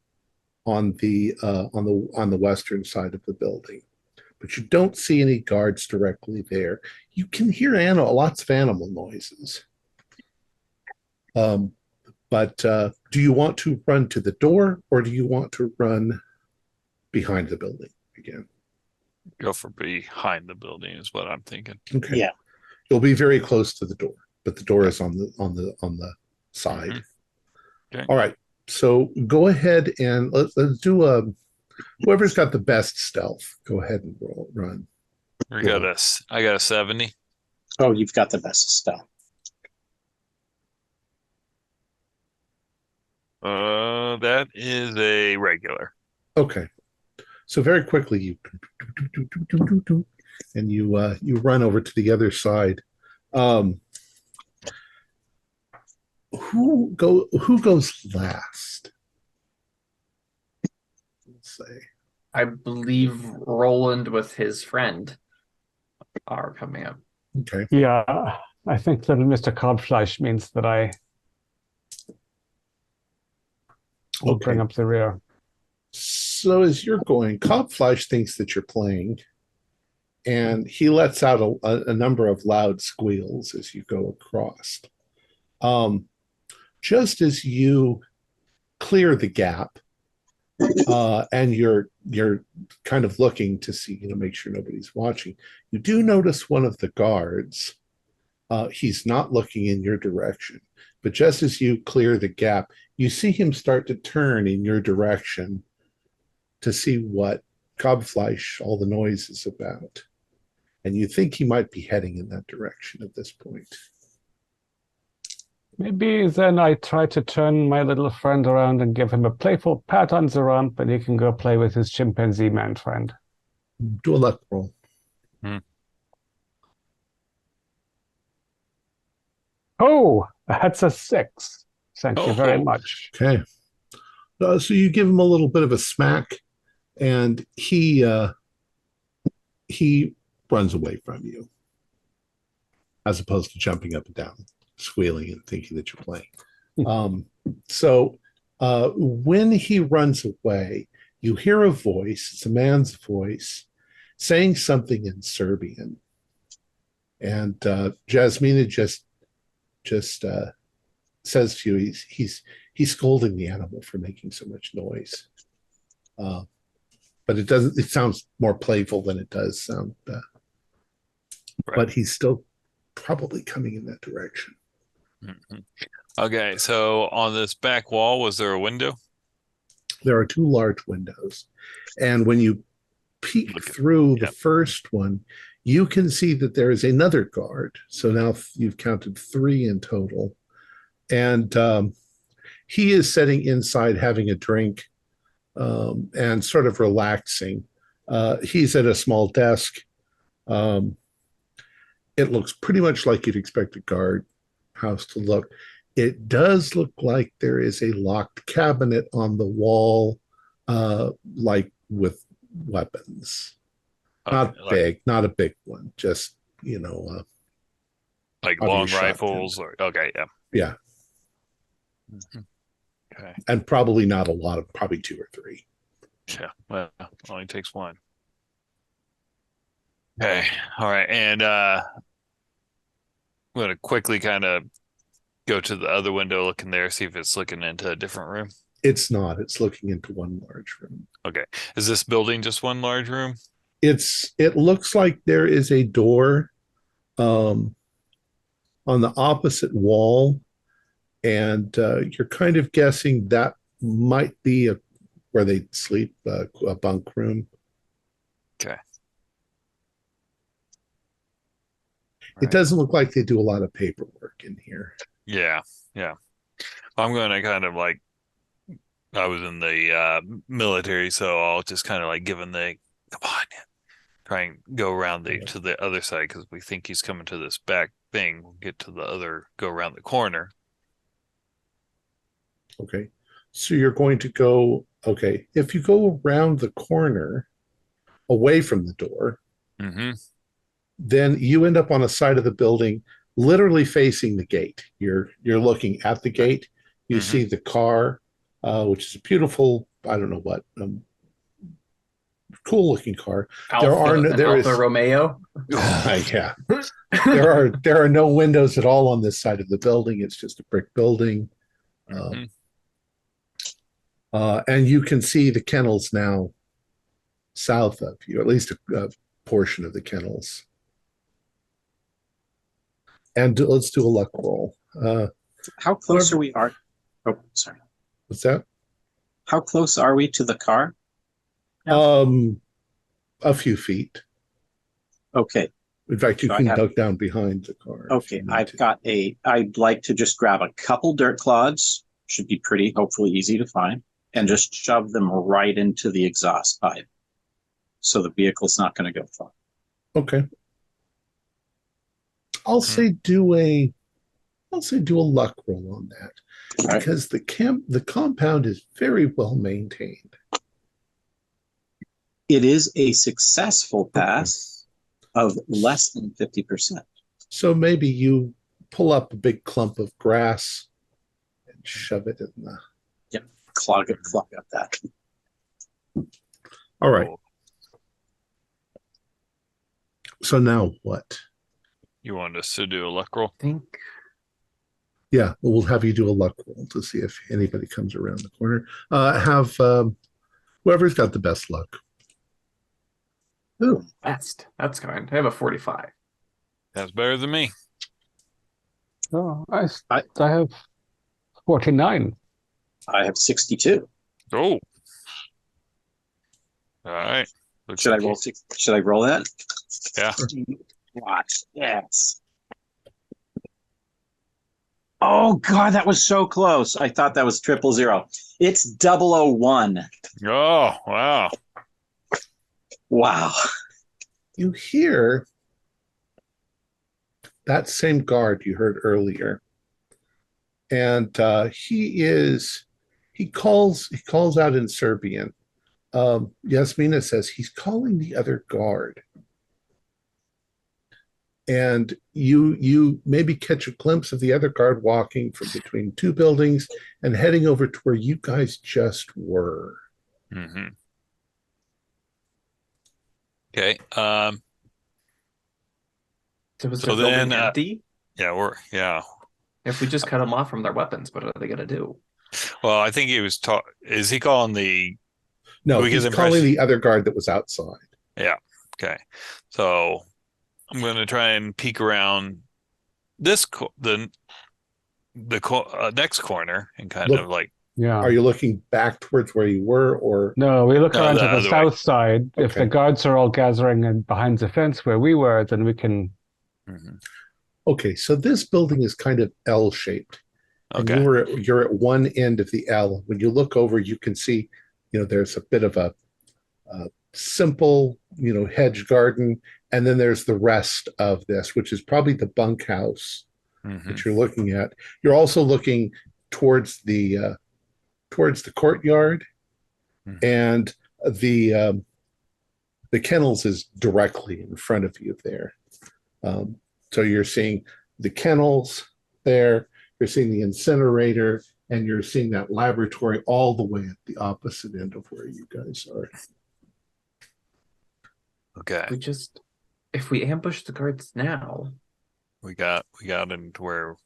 on the western side of the building, but you don't see any guards directly there. You can hear lots of animal noises. But do you want to run to the door, or do you want to run behind the building again?
Go for behind the building is what I'm thinking.
Okay.
Yeah.
You'll be very close to the door, but the door is on the side.
Mm-hmm. Okay.
All right. So go ahead and let's do whoever's got the best stealth. Go ahead and run.
I got a 70.
Oh, you've got the best stuff.
That is a regular.
Okay. So very quickly you run over to the other side. Who goes last? Let's say.
I believe Roland with his friend are coming up.
Okay.
Yeah, I think little Mr. Codfleisch means that I will bring up the rear.
So as you're going, Codfleisch thinks that you're playing, and he lets out a number of loud squeals as you go across. Just as you clear the gap, and you're kind of looking to see, make sure nobody's watching, you do notice one of the guards. He's not looking in your direction, but just as you clear the gap, you see him start to turn in your direction to see what Codfleisch, all the noise is about. And you think he might be heading in that direction at this point.
Maybe then I try to turn my little friend around and give him a playful pat on the rump, and he can go play with his chimpanzee man friend.
Do a luck roll.
Oh, that's a 6. Thank you very much.
Okay. So you give him a little bit of a smack, and he runs away from you, as opposed to jumping up and down, squealing and thinking that you're playing. So when he runs away, you hear a voice. It's a man's voice saying something in Serbian, and Jasmina just says to you, he's scolding the animal for making so much noise. But it sounds more playful than it does sound. Right. But he's still probably coming in that direction.
Mm-hmm. Okay, so on this back wall, was there a window?
There are 2 large windows. And when you peek through the first one, you can see that there is another guard. So now you've counted 3 in total. And he is sitting inside having a drink and sort of relaxing. He's at a small desk. It looks pretty much like you'd expect a guard house to look. It does look like there is a locked cabinet on the wall, like with weapons. Not big, not a big one, just,
like long rifles or, okay, yeah.
Yeah.
Mm-hmm. Okay.
And probably not a lot of, probably 2 or 3.
Yeah, well, only takes 1. Okay, all right, and I'm going to quickly kind of go to the other window, look in there, see if it's looking into a different room.
It's not. It's looking into one large room.
Okay. Is this building just one large room?
It looks like there is a door on the opposite wall, and you're kind of guessing that might be where they sleep, a bunk room.
Okay.
It doesn't look like they do a lot of paperwork in here.
Yeah. I'm going to kind of like, I was in the military, so I'll just kind of like give him the, come on, try and go around to the other side, because we think he's coming to this back thing. We'll get to the other, go around the corner.
Okay. So you're going to go Okay. If you go around the corner away from the door,
Mm-hmm.
then you end up on a side of the building literally facing the gate. You're looking at the gate. You
Mm-hmm.
see the car, which is a beautiful, I don't know what, cool looking car.
Alfa Romeo.
Yeah. There are no windows at all on this side of the building. It's just a brick building.
Mm-hmm.
And you can see the kennels now south of you, at least a portion of the kennels. And let's do a luck roll.
How close are we? Oh, sorry.
What's that?
How close are we to the car?
A few feet.
Okay.
In fact, you
So
can duck down behind the car.
Okay, I'd like to just grab a couple dirt clods, should be pretty, hopefully easy to find, and just shove them right into the exhaust pipe. So the vehicle's not going to go far.
Okay. I'll say do a luck roll on that.
Right.
Because the compound is very well maintained.
It is a successful pass of less than 50%.
So maybe you pull up a big clump of grass and shove it in the.
Yep, clog up that.
All right. So now what?
You want us to do a luck roll?
Think.
Yeah, we'll have you do a luck roll to see if anybody comes around the corner. Have whoever's got the best luck.
Ooh, best. That's kind. I have a 45.
That's better than me.
Oh, I have 49.
I have 62.
Oh. All right.
Should I roll that?
Yeah.
Watch. Yes. Oh God, that was so close. I thought that was 000. It's 001.
Oh, wow.
Wow.
You hear that same guard you heard earlier, and he calls out in Serbian. Yasmina says he's calling the other guard, and you maybe catch a glimpse of the other guard walking from between two buildings and heading over to where you guys just were.
Mm-hmm. Okay.
So was the building empty?
Yeah.
If we just cut them off from their weapons, what are they gonna do?
Well, I think he was is he calling the?
No, he's calling the other guard that was outside.
Yeah. Okay. So I'm going to try and peek around the next corner and kind of like.
Yeah.
Are you looking back towards where you were, or
no? We look around to the south side.
Okay.
If the guards are all gathering and behind the fence where we were, then we can.
Mm-hmm.
Okay, so this building is kind of L-shaped. And
Okay.
you're at one end of the L. When you look over, you can see, there's a bit of a simple, hedge garden, and then there's the rest of this, which is probably the bunkhouse that you're looking at. You're also looking towards the courtyard, and the kennels is directly in front of you there. So you're seeing the kennels there. You're seeing the incinerator, and you're seeing that laboratory all the way at the opposite end of where you guys are.
Okay.
If we ambush the guards now,
we got into where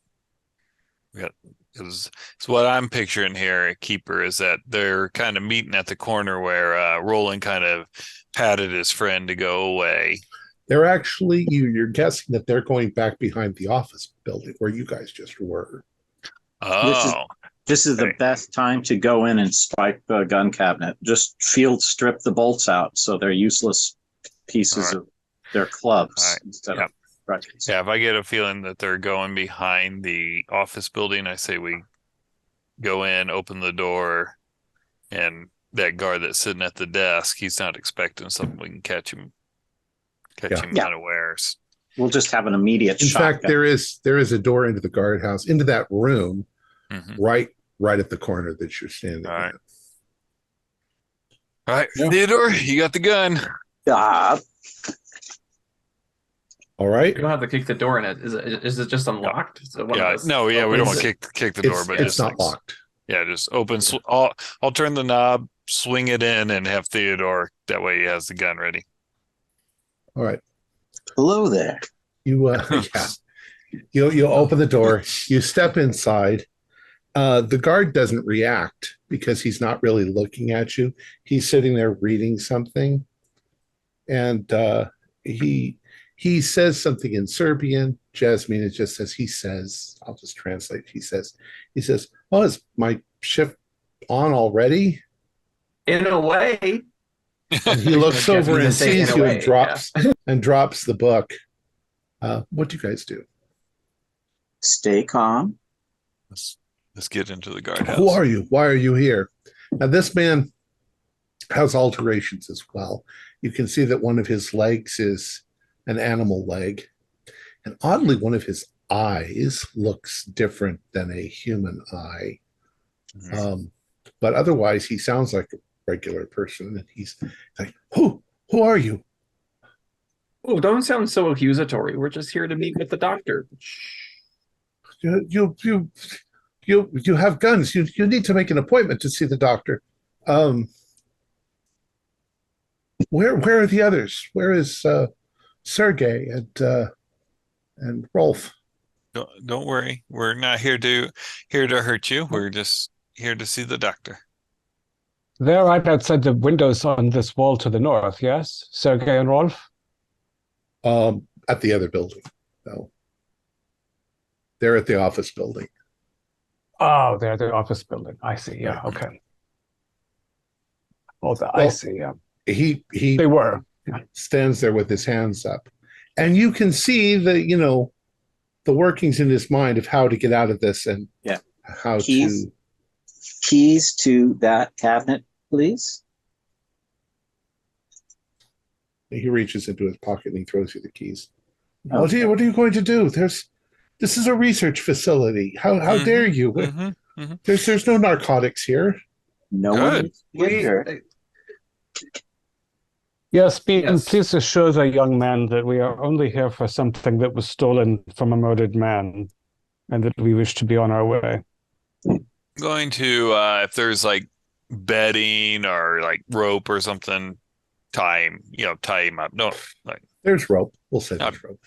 we got. Because what I'm picturing here at Keeper is that they're kind of meeting at the corner where Roland kind of patted his friend to go away.
They're actually, you're guessing that they're going back behind the office building where you guys just were.
Oh.
This is the best time to go in and spike the gun cabinet. Just field strip the bolts out so they're useless pieces of their clubs instead of rifles.
Yeah, if I get a feeling that they're going behind the office building, I say we go in, open the door, and that guard that's sitting at the desk, he's not expecting something. We can catch him unawares.
We'll just have an immediate
In
shotgun.
fact, there is a door into the guardhouse, into that room, right at the corner that you're standing
All right.
at.
All right,
Yeah.
Theodore, you got the gun.
Ah,
All right.
You don't have to kick the door in it. Is it just unlocked? Is it one of
Yeah,
those
no, yeah, we don't want
opens
to kick the door, but
It's
just
not locked.
yeah, just open. I'll turn the knob, swing it in, and have Theodore. That way, he has the gun ready.
All right.
hello there.
You yeah. You open the door. You step inside. The guard doesn't react because he's not really looking at you. He's sitting there reading something, and he says something in Serbian. Jasmine just says he says. I'll just translate. He says, "Oh, is my shift on already?"
in a way.
And he looks
Jasmine
over and
just say,
sees
"In a
you
way,"
and drops the book. What do you guys do?
Stay calm.
Let's get into the guardhouse.
Who are you? Why are you here? Now, this man has alterations as well. You can see that one of his legs is an animal leg. And oddly, one of his eyes looks different than a human eye. But otherwise, he sounds like a regular person. And he's like, who are you?
Oh, don't sound so accusatory. We're just here to meet with the doctor.
You have guns. You need to make an appointment to see the doctor. Where are the others? Where is Sergey and Rolf?
Don't worry. We're not here to hurt you. We're just here to see the doctor.
They're right outside the windows on this wall to the north, yes? Sergey and Rolf?
At the other building. No. They're at the office building.
Oh, they're the office building. I see. Yeah. Okay. I see. Yeah.
He
They were.
stands there with his hands up, and you can see the workings in his mind of how to get out of this and how
Keys?
to.
Keys to that cabinet, please.
He reaches into his pocket and he throws you the keys.
Okay.
What are you going to do? This is a research facility. How dare you? There's no narcotics here.
No one is here.
Yes, being
Yes.
please assure the young man that we are only here for something that was stolen from a murdered man, and that we wish to be on our way.
Going to if there's like bedding or like rope or something, tie him up. Don't like
There's rope. We'll say there's rope.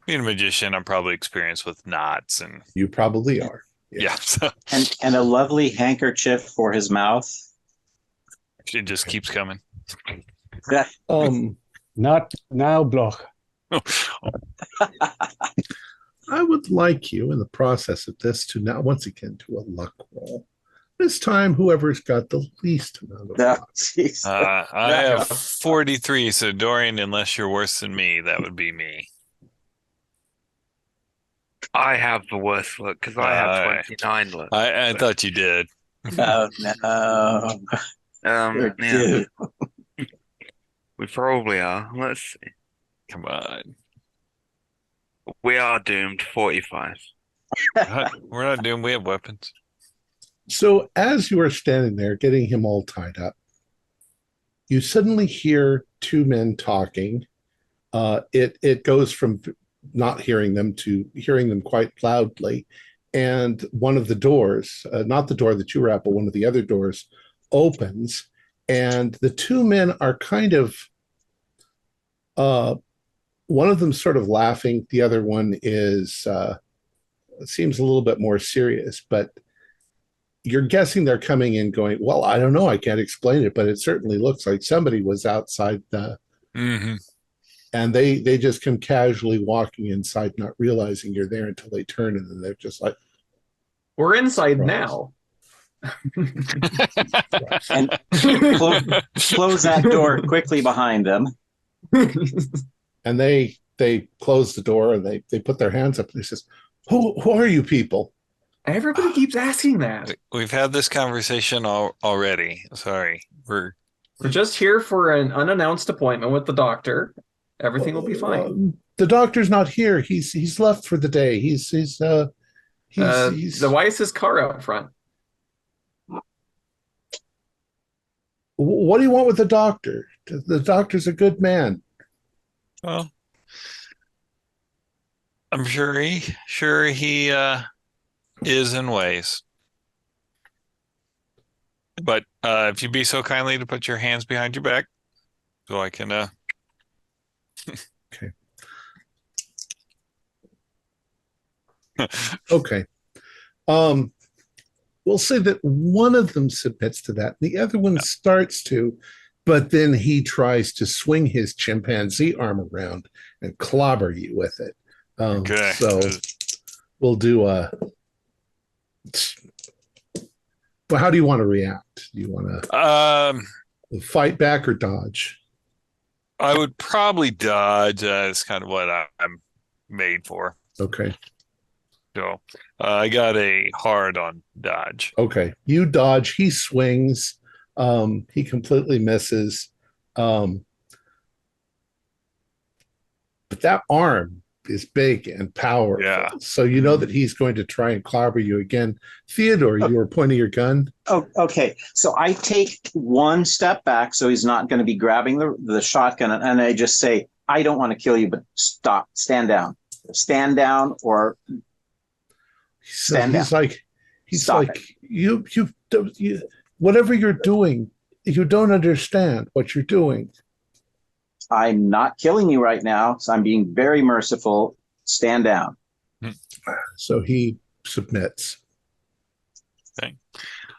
being a magician. I'm probably experienced with knots and
You probably are.
yeah. So
And a lovely handkerchief for his mouth.
it just keeps coming.
Not now, Bloch.
I would like you in the process of this to now once again do a luck roll. This time, whoever's got the least amount of
No,
luck.
jeez.
I have 43, so Dorian, unless you're worse than me, that would be me.
I have the worst luck because I have 29 luck.
I thought you did.
Oh, no. We're
Yeah,
due.
we probably are. Let's see.
Come on.
We are doomed 45.
We're not doing. We have weapons.
So as you are standing there getting him all tied up, you suddenly hear two men talking. It goes from not hearing them to hearing them quite loudly. And one of the doors, not the door that you were at, but one of the other doors opens. And the two men are kind of, one of them sort of laughing. The other one is, seems a little bit more serious, but you're guessing they're coming in going, well, I don't know. I can't explain it, but it certainly looks like somebody was outside the, and they just come casually walking inside, not realizing you're there until they turn, and then they're just like,
We're inside
Right.
now.
And close that door quickly behind them.
and they close the door and they put their hands up and they says, who are you people?
Everybody keeps asking that.
We've had this conversation already. Sorry.
We're just here for an unannounced appointment with the doctor. Everything will be fine.
The doctor's not here. He's left for the day. He's
The Weiss's car out front.
What do you want with the doctor? The doctor's a good man.
Well, I'm sure he is in ways. But if you'd be so kindly to put your hands behind your back so I can
Okay. Okay. We'll say that one of them submits to that. The other one starts to, but then he tries to swing his chimpanzee arm around and clobber you with it.
Okay.
So we'll do a. Well, how do you want to react? Do you want to fight back or dodge?
I would probably dodge. It's kind of what I'm made for.
Okay.
So I got a hard on dodge.
Okay. You dodge. He swings. He completely misses. But that arm is big and powerful.
Yeah.
So you know that he's going to try and clobber you again. Theodore, you were pointing your gun.
Oh, okay. So I take one step back so he's not going to be grabbing the shotgun, and I just say, I don't want to kill you, but stop, stand down. Stand down or stand down.
He's
Stop
like, you, whatever you're doing, you don't understand what you're doing.
I'm not killing you right now, so I'm being very merciful. Stand down.
So he submits.
Okay.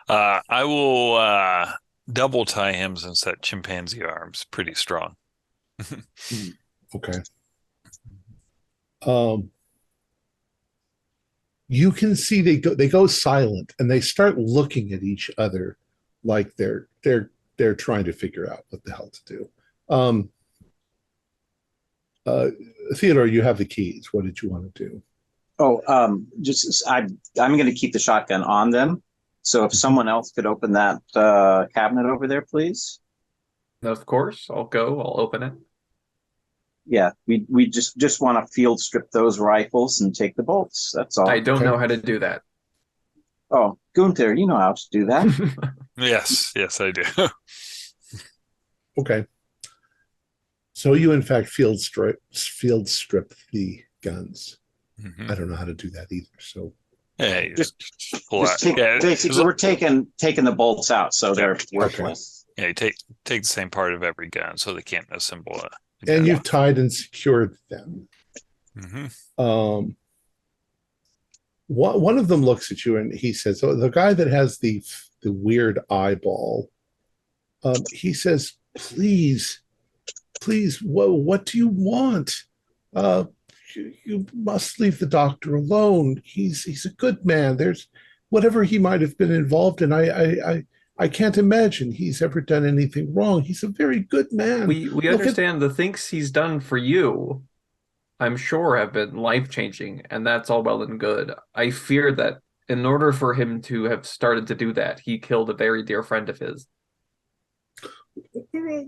I will double tie him since that chimpanzee arm's pretty strong.
Okay. You can see they go silent and they start looking at each other like they're trying to figure out what the hell to do. Theodore, you have the keys. What did you want to do?
Oh, I'm going to keep the shotgun on them. So if someone else could open that cabinet over there, please.
Of course, I'll go. I'll open it.
Yeah, we just want to field strip those rifles and take the bolts. That's all.
I don't know how to do that.
Oh, Gunther, you know how to do that.
Yes, I do.
Okay. So you, in fact, field strip the guns.
Mm-hmm.
I don't know how to do that either. So
hey,
basically, we're taking the bolts out, so they're worthless.
Yeah, you take the same part of every gun, so they can't assemble it.
And you've tied and secured them.
Mm-hmm.
One of them looks at you and he says, "Oh, the guy that has the weird eyeball." He says, "Please, what do you want? You must leave the doctor alone. He's a good man. There's whatever he might have been involved in. I can't imagine he's ever done anything wrong. He's a very good man."
We understand the things he's done for you, I'm sure, have been life-changing, and that's all well and good. I fear that in order for him to have started to do that, he killed a very dear friend of his.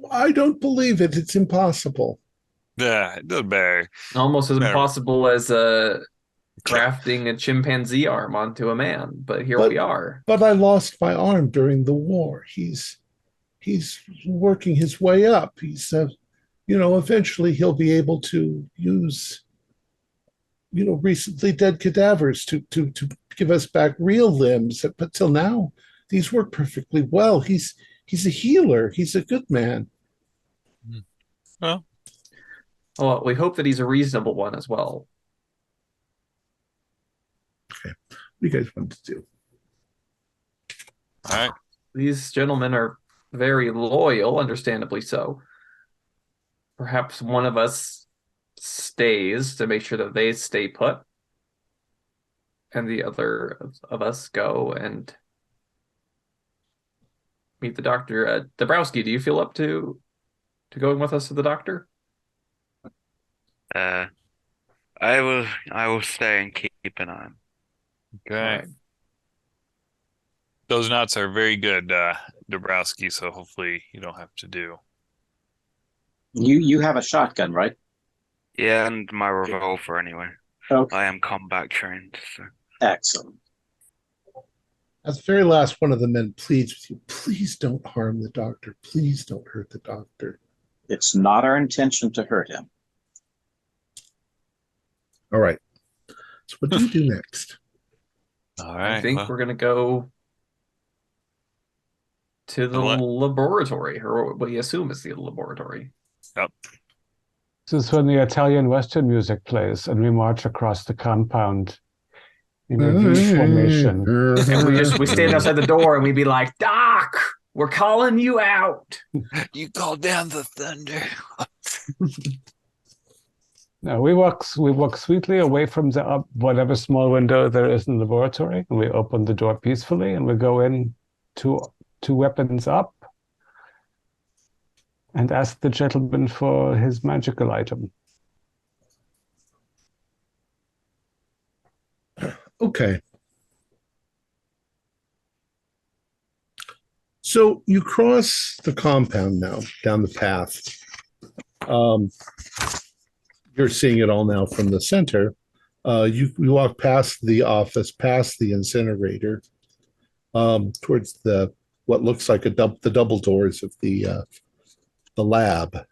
I don't believe it. It's impossible.
Yeah, it doesn't matter.
Almost as impossible as grafting a chimpanzee arm onto a man, but we are.
But I lost my arm during the war. He's working his way up. He's eventually he'll be able to use recently dead cadavers to give us back real limbs. But till now, these work perfectly well. He's a healer. He's a good man.
Well, we hope that he's a reasonable one as well.
Okay. What do you guys want to do?
All right.
These gentlemen are very loyal, understandably so. Perhaps one of us stays to make sure that they stay put, and the other of us go and meet the doctor. Dabrowski, do you feel up to going with us to the doctor?
I will stay and keep an eye on.
Okay.
Right.
Those knots are very good, Dabrowski, so hopefully you don't have to do.
You have a shotgun, right?
Yeah, and my revolver anyway.
Okay.
I am combat trained, so.
Excellent.
At the very last, one of the men pleads with you, please don't harm the doctor. Please don't hurt the doctor.
It's not our intention to hurt him.
All right. So what do you do next?
All right.
I think we're going to go to the laboratory, or what you assume is the laboratory.
Yep.
This is when the Italian Western music plays, and we march across the compound in a V formation.
And we stand outside the door and we'd be like, Doc, we're calling you out.
You called down the thunder.
Now we walk sweetly away from the whatever small window there is in the laboratory, and we open the door peacefully, and we go in two weapons up and ask the gentleman for his magical item.
Okay. So you cross the compound now, down the path. You're seeing it all now from the center. You walk past the office, past the incinerator, towards what looks like the double doors of the lab. I'd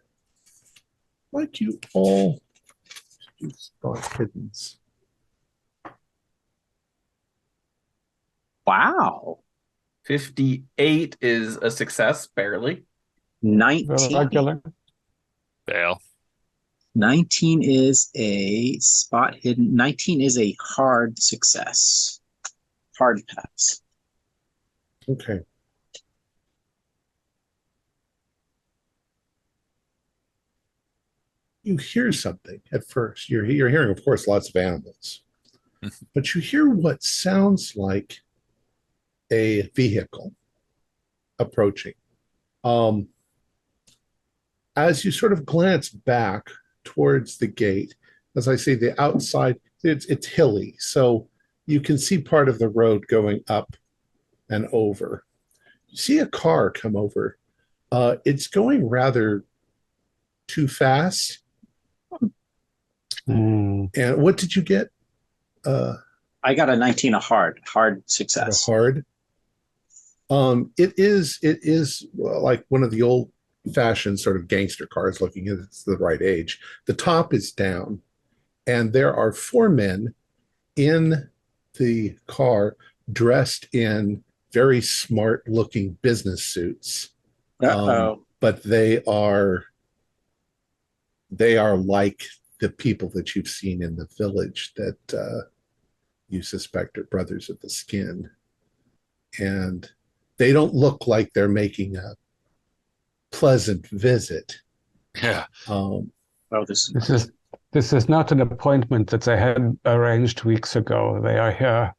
like you all to start hiddens.
Wow.
58 is a success, barely.
19.
Regular.
Fail.
19 is a spot hidden. 19 is a hard success. Hard pass.
Okay. You hear something at first. You're hearing, of course, lots of animals. But you hear what sounds like a vehicle approaching. As you sort of glance back towards the gate, as I say, the outside, it's hilly, so you can see part of the road going up and over. You see a car come over. It's going rather too fast. And what did you get?
I got a 19, a hard success.
Hard. It is like one of the old-fashioned sort of gangster cars, looking at it's the right age. The top is down, and there are 4 men in the car dressed in very smart-looking business suits. But they are like the people that you've seen in the village that you suspect are brothers of the skin. And they don't look like they're making a pleasant visit.
Yeah.
This is not an appointment that I had arranged weeks ago. They are here.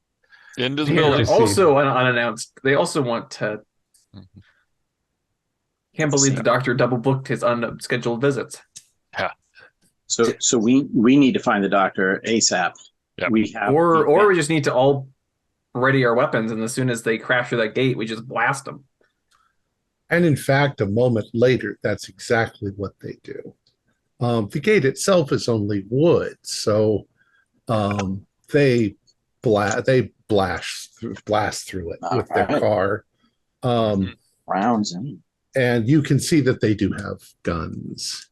Into the building.
Also unannounced. They also want to. Can't believe the doctor double booked his unscheduled visits.
Yeah.
So we need to find the doctor ASAP.
Yep.
We
just need to all ready our weapons, and as soon as they crash through that gate, we just blast them.
And in fact, a moment later, that's exactly what they do. The gate itself is only wood, so they blast through it with their car.
Rounds in.
And you can see that they do have guns.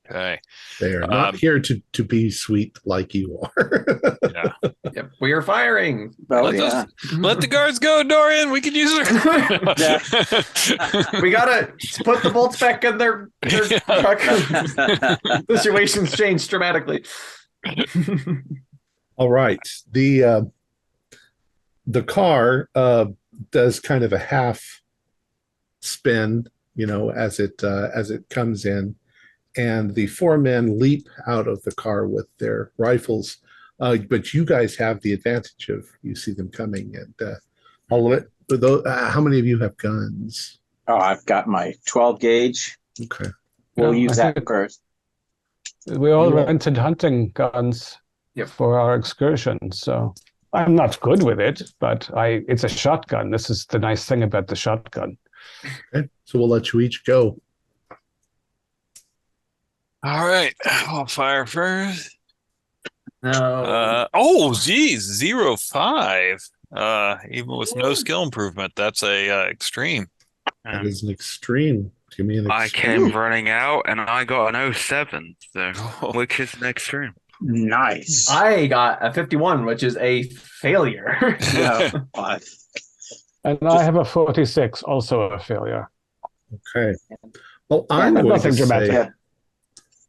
Okay.
They are not here to be sweet like you are.
Yeah.
Yep, we are firing.
Well,
let the guards go, Dorian. We can use her.
We gotta put the bolts back in their truck. Situation's changed dramatically.
All right. The car does kind of a half spin, as it comes in. And the 4 men leap out of the car with their rifles. But you guys have the advantage of you see them coming. And how many of you have guns?
Oh, I've got my 12 gauge.
Okay.
We'll use that first.
We all rented hunting guns for our excursion. So I'm not good with it, but it's a shotgun. This is the nice thing about the shotgun.
Okay. So we'll let you each go.
All right, I'll fire first.
No.
Geez, 0-5. Even with no skill improvement, that's a extreme.
That is an extreme. Give me an
I
extreme.
came running out and I got an 07, so which is an extreme.
Nice.
I got a 51, which is a failure.
Yeah. But
And I have a 46, also a failure.
Okay. Well, I'm going
nothing
to
dramatic.
say,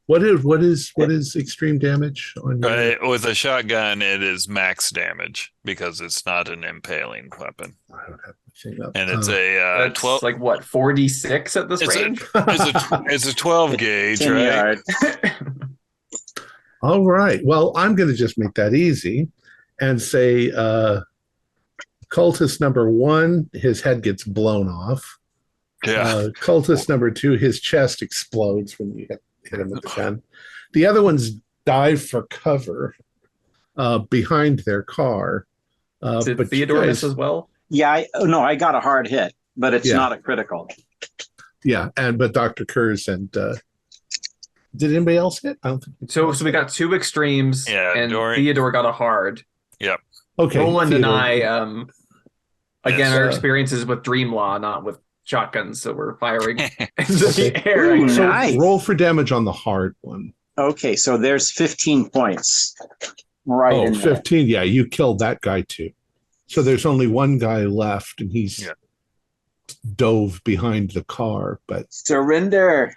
what is extreme damage on your?
With a shotgun, it is max damage because it's not an impaling weapon,
I don't have the thing up.
and it's a
That's
12.
like what, 46 at this
It's
range?
It's a 12 gauge,
10
right?
yards.
All right. Well, I'm going to just make that easy and say cultist number 1, his head gets blown off.
Yeah.
Cultist number 2, his chest explodes when you hit him with the gun. The other ones dive for cover behind their car.
Did
but
Theodore
you
miss
guys,
as well?
Yeah, I got a hard hit, but it's
Yeah.
not a critical.
yeah, but Dr. Kurz and did anybody else hit? I don't think
So we got 2 extremes,
Yeah,
and
Dorian.
Theodore got a hard.
okay.
Roland and
Theodore.
I, again,
Yes.
our experiences with Dream Law, not with shotguns, so we're firing into
Okay.
the air.
Ooh,
So
nice.
roll for damage on the hard one.
Okay, so there's 15 points. Right
Oh,
in there.
15. Yeah, you killed that guy too. So there's only one guy left, and he's
Yeah.
dove behind the car. But
Surrender.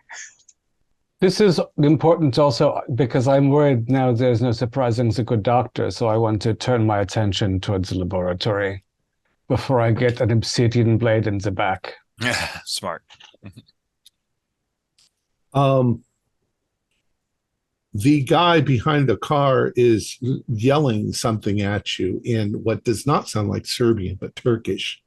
This is important also because I'm worried now there's no surprising a good doctor, so I want to turn my attention towards the laboratory before I get an obsidian blade in the back.
Smart.
the guy behind the car is yelling something at you in what does not sound like Serbian, but Turkish.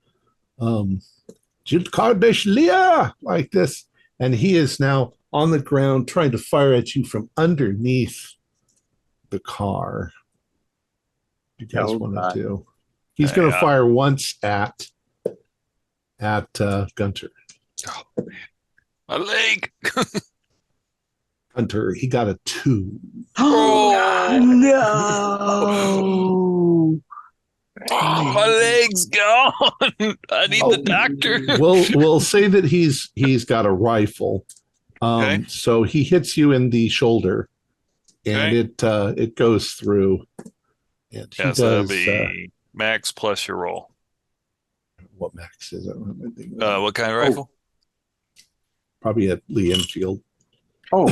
Kardeş Lia, like this. And he is now on the ground trying to fire at you from underneath the car. You guys want to do? He's going to fire once at Gunter.
Oh, man. My leg.
Hunter, he got a 2.
Oh, no.
Oh, my leg's gone. I need the doctor.
We'll say that he's got a rifle.
Okay.
So he hits you in the shoulder, and it goes through. And he
Yeah, so that'll
does,
be max plus your roll.
what max is it?
What kind of rifle?
Probably a Lee Enfield.
Oh,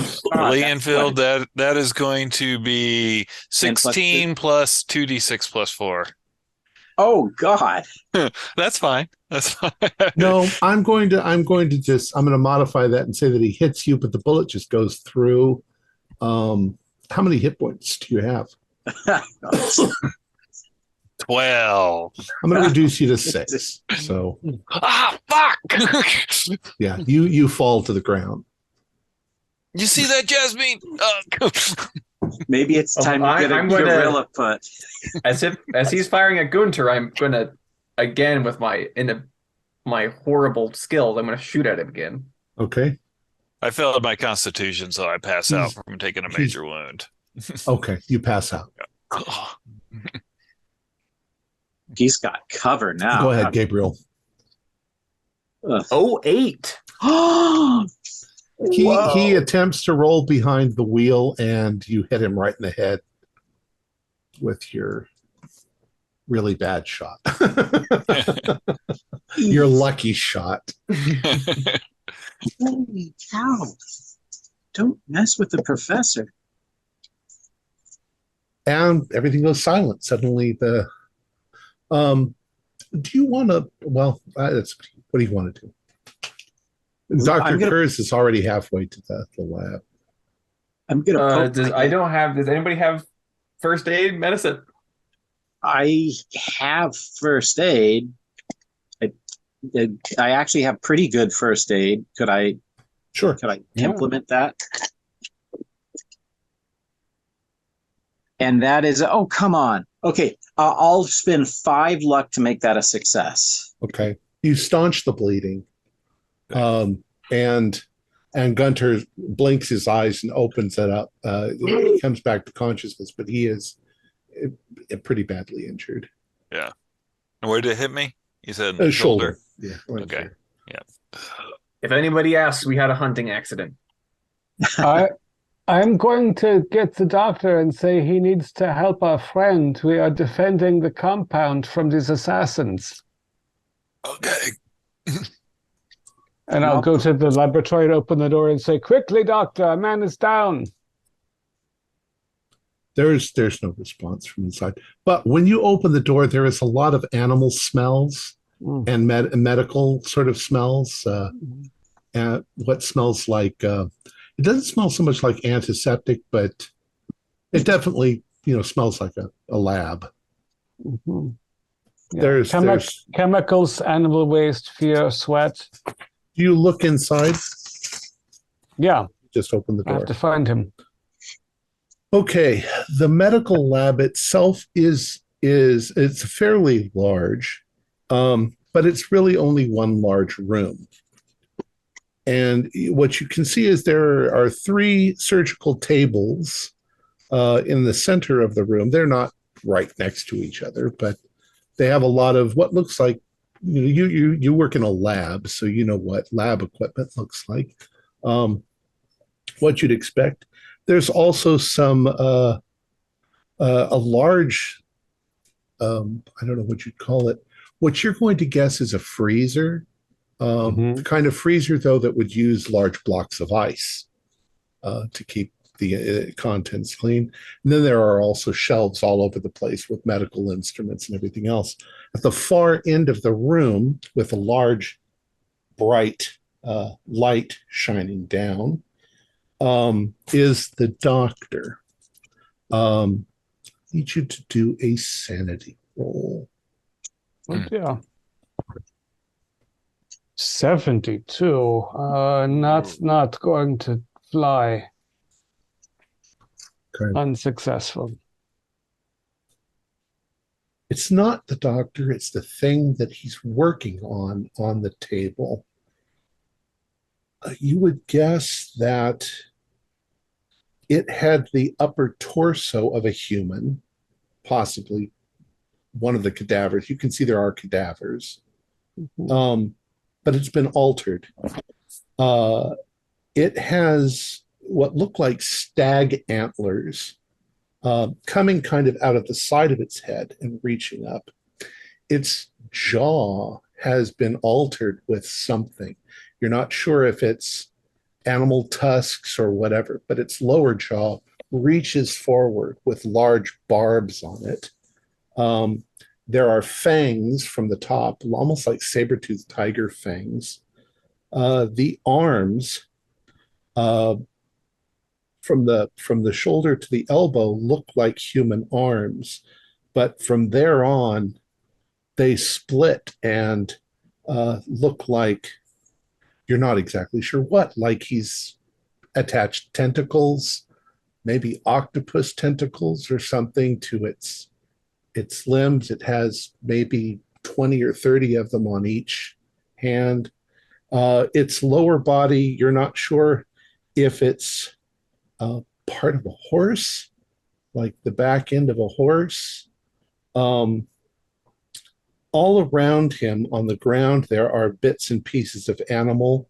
Lee Enfield, that is going to be 16 plus 2d6 plus 4.
Oh God.
That's fine. That's fine.
No, I'm going to modify that and say that he hits you, but the bullet just goes through. How many hit points do you have?
12.
I'm going to reduce you to 6. So
Fuck.
yeah, you fall to the ground.
You see that, Jasmine?
Maybe it's time to get a gorilla put.
As he's firing at Gunter, I'm gonna again with my horrible skills, I'm gonna shoot at him again.
Okay.
I failed my constitution, so I pass out from taking a major wound.
Okay, you pass out.
He's got cover now.
Go ahead, Gabriel.
08.
He attempts to roll behind the wheel, and you hit him right in the head with your really bad shot. Your lucky shot.
Holy cow. Don't mess with the professor.
And everything goes silent. Suddenly do you want to, what do you want to do? Dr. Kurz is already halfway to the lab.
I'm going to
does anybody have first aid medicine?
I have first aid. I actually have pretty good first aid. Could I implement that? And that is, oh, come on. Okay, I'll spend 5 luck to make that a success.
Okay. You staunch the bleeding. And Gunter blinks his eyes and opens it up. He comes back to consciousness, but he is pretty badly injured.
Yeah. And where did it hit me? You said in the
shoulder.
shoulder?
Yeah. Right
Okay.
here.
Yeah.
If anybody asks, we had a hunting accident.
I'm going to get the doctor and say he needs to help our friend. We are defending the compound from these assassins.
Okay.
And I'll go to the laboratory and open the door and say, quickly, doctor, a man is down.
There's no response from inside. But when you open the door, there is a lot of animal smells and medical sort of smells. And what smells like, it doesn't smell so much like antiseptic, but it definitely, smells like a lab.
Mm-hmm. Yeah.
There's
chemicals, animal waste, fear, sweat.
Do you look inside?
Yeah.
Just open the door.
I have to find him.
Okay. The medical lab itself is it's fairly large, but it's really only one large room. And what you can see is there are 3 surgical tables in the center of the room. They're not right next to each other, but they have a lot of what looks like, you work in a lab, so you know what lab equipment looks like. What you'd expect. There's also some a large, I don't know what you'd call it. What you're going to guess is a freezer. The kind of freezer, though, that would use large blocks of ice to keep the contents clean. And then there are also shelves all over the place with medical instruments and everything else. At the far end of the room, with a large, bright light shining down, is the doctor. I need you to do a sanity roll.
Oh, yeah. 72. Not going to fly.
Okay.
Unsuccessful.
It's not the doctor, it's the thing that he's working on the table. You would guess that it had the upper torso of a human, possibly one of the cadavers. You can see there are cadavers. But it's been altered. It has what look like stag antlers coming kind of out of the side of its head and reaching up. Its jaw has been altered with something. You're not sure if it's animal tusks or whatever, but its lower jaw reaches forward with large barbs on it. There are fangs from the top, almost like saber-toothed tiger fangs. The arms from the shoulder to the elbow look like human arms, but from there on, they split and look like, you're not exactly sure what, like he's attached tentacles, maybe octopus tentacles or something to its limbs. It has maybe 20 or 30 of them on each hand. Its lower body, you're not sure if it's part of a horse, like the back end of a horse. All around him on the ground, there are bits and pieces of animal.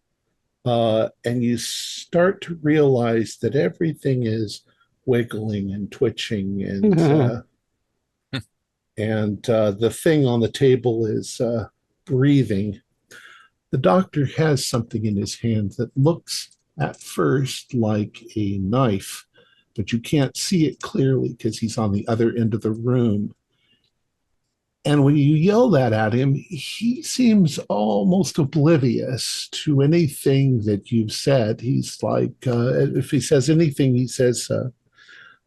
And you start to realize that everything is wiggling and twitching and the thing on the table is breathing. The doctor has something in his hand that looks at first like a knife, but you can't see it clearly because he's on the other end of the room. And when you yell that at him, he seems almost oblivious to anything that you've said. He's like, if he says anything, he says,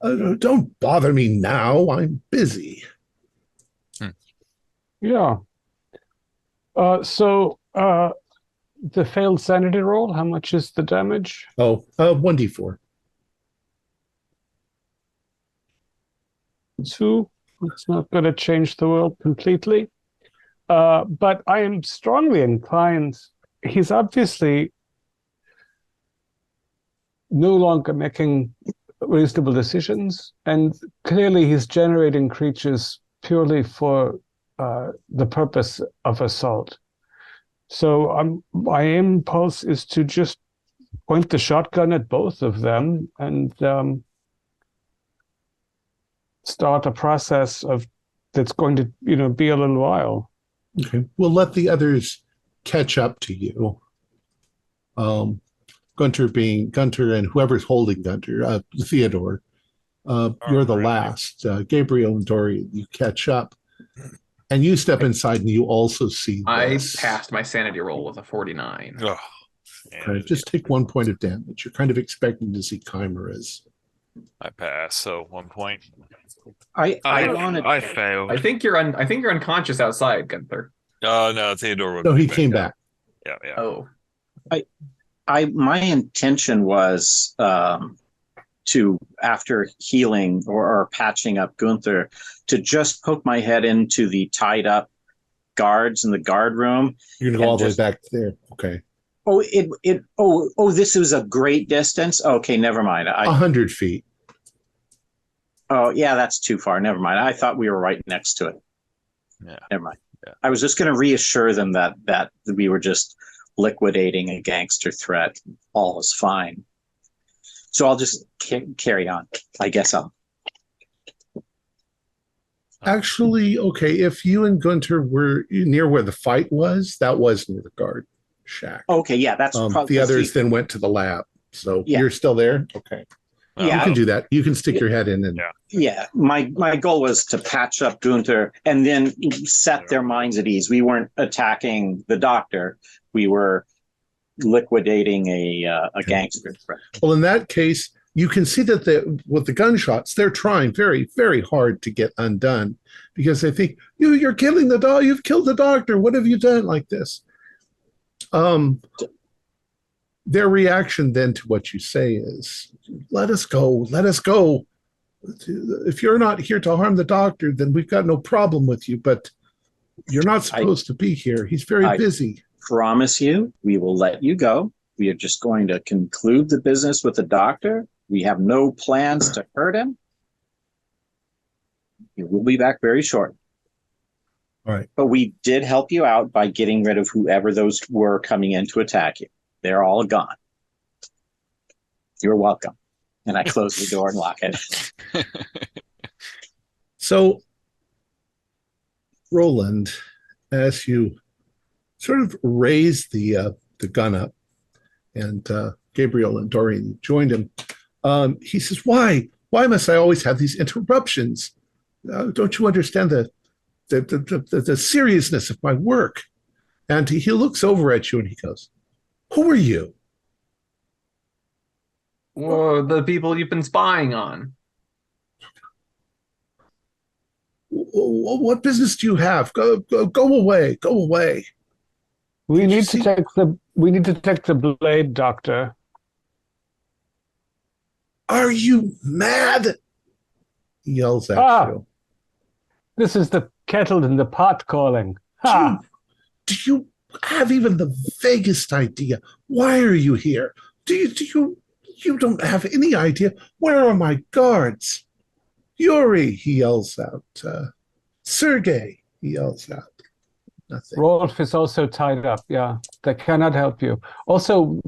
don't bother me now, I'm busy.
Yeah. So the failed sanity roll, how much is the damage?
1d4.
2. It's not going to change the world completely. But I am strongly inclined. He's obviously no longer making reasonable decisions, and clearly he's generating creatures purely for the purpose of assault. So my impulse is to just point the shotgun at both of them and start a process that's going to, be a little while.
Okay. We'll let the others catch up to you. Gunter and whoever's holding Gunter, Theodore, you're the last. Gabriel and Dory, you catch up. And you step inside and you also see this.
I passed my sanity roll with a 49.
Oh,
Okay, just take 1 point of damage. You're kind of expecting to see chimeras.
I pass, so 1 point.
I
failed.
I think you're unconscious outside, Gunther.
Oh no, Theodore would
No, he
back
came
up.
back.
Yeah, yeah.
Oh.
My intention was to, after healing or patching up Gunther, to just poke my head into the tied up guards in the guard room.
You're gonna go all the way back there. Okay.
This was a great distance. Okay, never mind.
100 feet.
Oh yeah, that's too far. Never mind. I thought we were right next to it.
Yeah.
Never mind.
Yeah.
I was just going to reassure them that we were just liquidating a gangster threat. All is fine. So I'll just carry on. I guess I'll.
Actually, okay, if you and Gunter were near where the fight was, that was near the guard shack.
Okay, yeah, that's probably
the others then went to the lab. So you're still there? Okay.
Yeah.
You can do that. You can stick your head in and
my goal was to patch up Gunther and then set their minds at ease. We weren't attacking the doctor. We were liquidating a gangster threat.
Well, in that case, you can see that with the gunshots, they're trying very, very hard to get undone because they think, you're killing the dog. You've killed the doctor. What have you done like this? Their reaction then to what you say is, let us go. Let us go. If you're not here to harm the doctor, then we've got no problem with you, but you're not supposed to be here. He's very busy.
Promise you, we will let you go. We are just going to conclude the business with the doctor. We have no plans to hurt him. We'll be back very shortly.
All right.
But we did help you out by getting rid of whoever those were coming in to attack you. They're all gone. You're welcome. And I close the door and lock it.
So, Roland, as you sort of raise the gun up, and Gabriel and Dorian joined him, he says, Why must I always have these interruptions? Don't you understand the seriousness of my work? And he looks over at you and he goes, Who are you?
Or the people you've been spying on.
What business do you have? Go away. Go away.
We need to take the blade, Doctor.
Are you mad? He yells at you.
This is the kettle in the pot calling. Ha!
Do you have even the vaguest idea? Why are you here? You don't have any idea. Where are my guards? Yuri, he yells out. Sergei, he yells out. Nothing.
Rolf is also tied up. Yeah, they cannot help you. Also,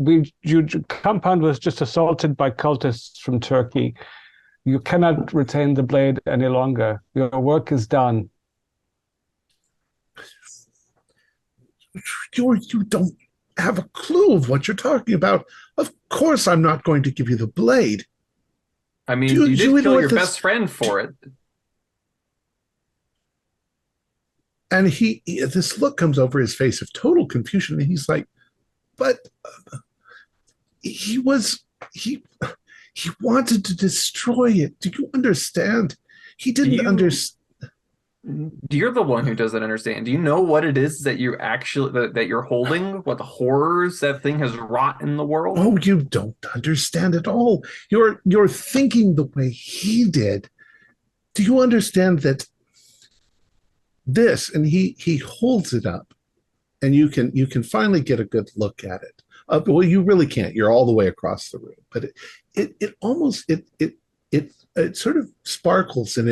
your compound was just assaulted by cultists from Turkey. You cannot retain the blade any longer. Your work is done.
You don't have a clue of what you're talking about. Of course I'm not going to give you the blade.
I mean, you did kill your best friend for it.
And this look comes over his face of total confusion. And he's like, but he wanted to destroy it. Do you understand? He didn't understand.
You're the one who doesn't understand. Do you know what it is that you actually that you're holding? What the horrors that thing has wrought in the world?
Oh, you don't understand at all. You're thinking the way he did. Do you understand that this? And he holds it up, and you can finally get a good look at it. Well, you really can't. You're all the way across the room, but it almost sort of sparkles, and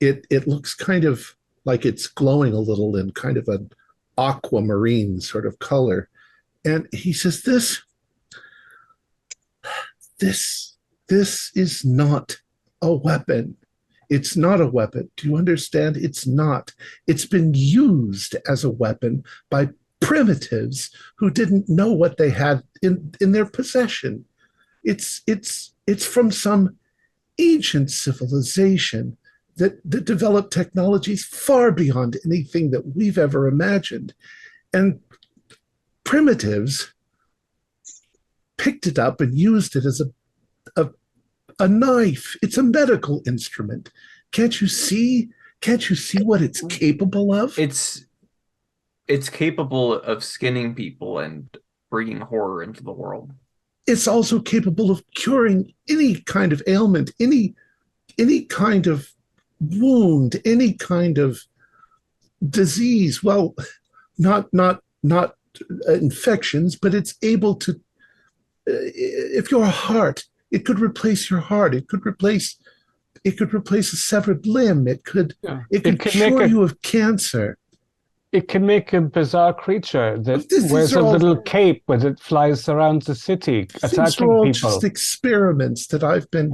it looks kind of like it's glowing a little in kind of an aquamarine sort of color. And he says, this is not a weapon. It's not a weapon. Do you understand? It's not. It's been used as a weapon by primitives who didn't know what they had in their possession. It's from some ancient civilization that developed technologies far beyond anything that we've ever imagined. And primitives picked it up and used it as a knife. It's a medical instrument. Can't you see? Can't you see what it's capable of?
It's capable of skinning people and bringing horror into the world.
It's also capable of curing any kind of ailment, any kind of wound, any kind of disease. Well, not infections, but it's able to. If your heart, it could replace your heart. It could replace a severed limb. It could cure you of cancer.
It can make a bizarre creature that wears a little cape when it flies around the city, attacking people.
Just experiments that I've been.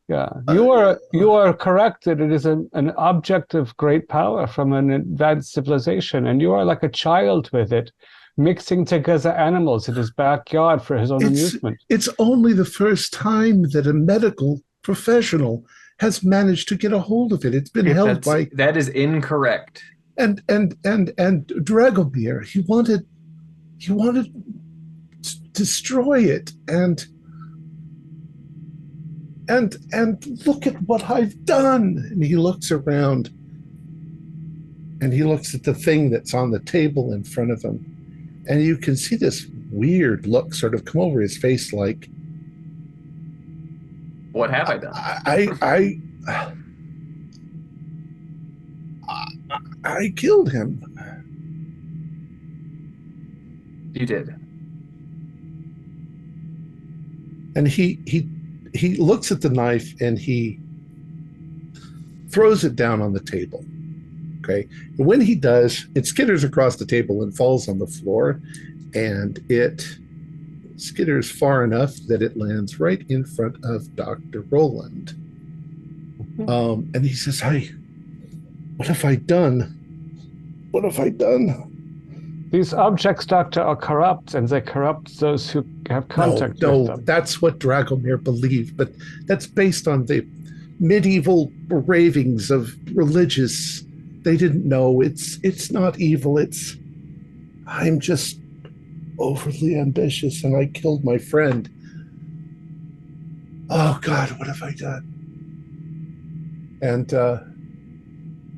Yeah. You are correct that it is an object of great power from an advanced civilization, and you are like a child with it, mixing together animals in his backyard for his own amusement.
It's only the first time that a medical professional has managed to get a hold of it. It's been held by.
That is incorrect.
And Dragomir, he wanted to destroy it, and look at what I've done. And he looks around, and he looks at the thing that's on the table in front of him, and you can see this weird look sort of come over his face, like,
what have I done?
I killed him.
You did.
And he looks at the knife and he throws it down on the table. Okay. And when he does, it skitters across the table and falls on the floor, and it skitters far enough that it lands right in front of Dr. Roland. And he says, what have I done? What have I done?
These objects, Doctor, are corrupt, and they corrupt those who have contact with them.
That's what Dragomir believed, but that's based on the medieval ravings of religious. They didn't know. It's not evil. I'm just overly ambitious, and I killed my friend. Oh God, what have I done? And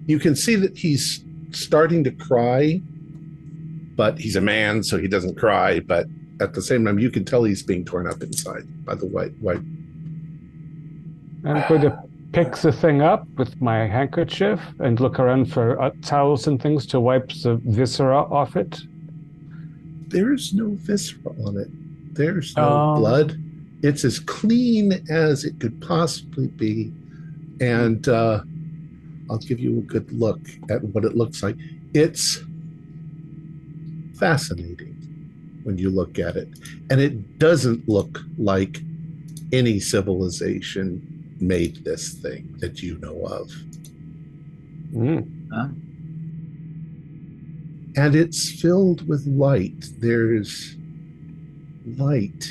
you can see that he's starting to cry, but he's a man, so he doesn't cry. But at the same time, you can tell he's being torn up inside by the white.
I'm going to pick the thing up with my handkerchief and look around for towels and things to wipe the viscera off it.
There's no viscera on it. There's no blood. It's as clean as it could possibly be. And I'll give you a good look at what it looks like. It's fascinating when you look at it. And it doesn't look like any civilization made this thing that you know of. And it's filled with light. There's light.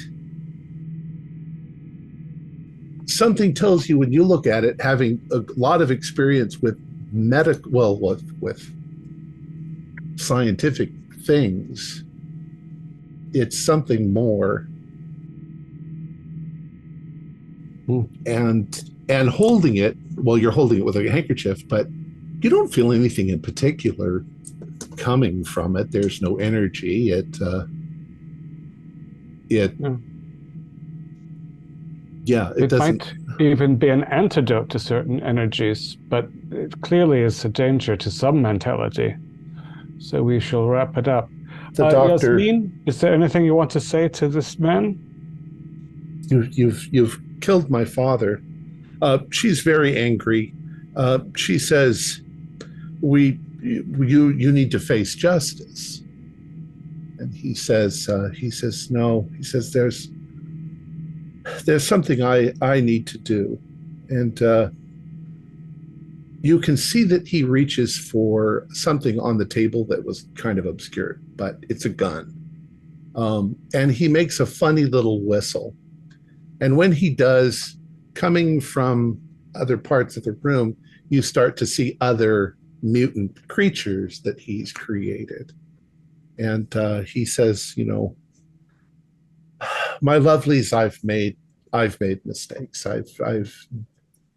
Something tells you when you look at it, having a lot of experience with with scientific things, it's something more. And holding it, well, you're holding it with a handkerchief, but you don't feel anything in particular coming from it. There's no energy. It
might even be an antidote to certain energies, but it clearly is a danger to some mentality. So we shall wrap it up.
The doctor,
Yasmin, is there anything you want to say to this man?
You've killed my father. She's very angry. She says, you need to face justice. And he says, no. He says, there's something I need to do. And you can see that he reaches for something on the table that was kind of obscured, but it's a gun. And he makes a funny little whistle. And when he does, coming from other parts of the room, you start to see other mutant creatures that he's created. And he says, my lovelies, I've made mistakes. I've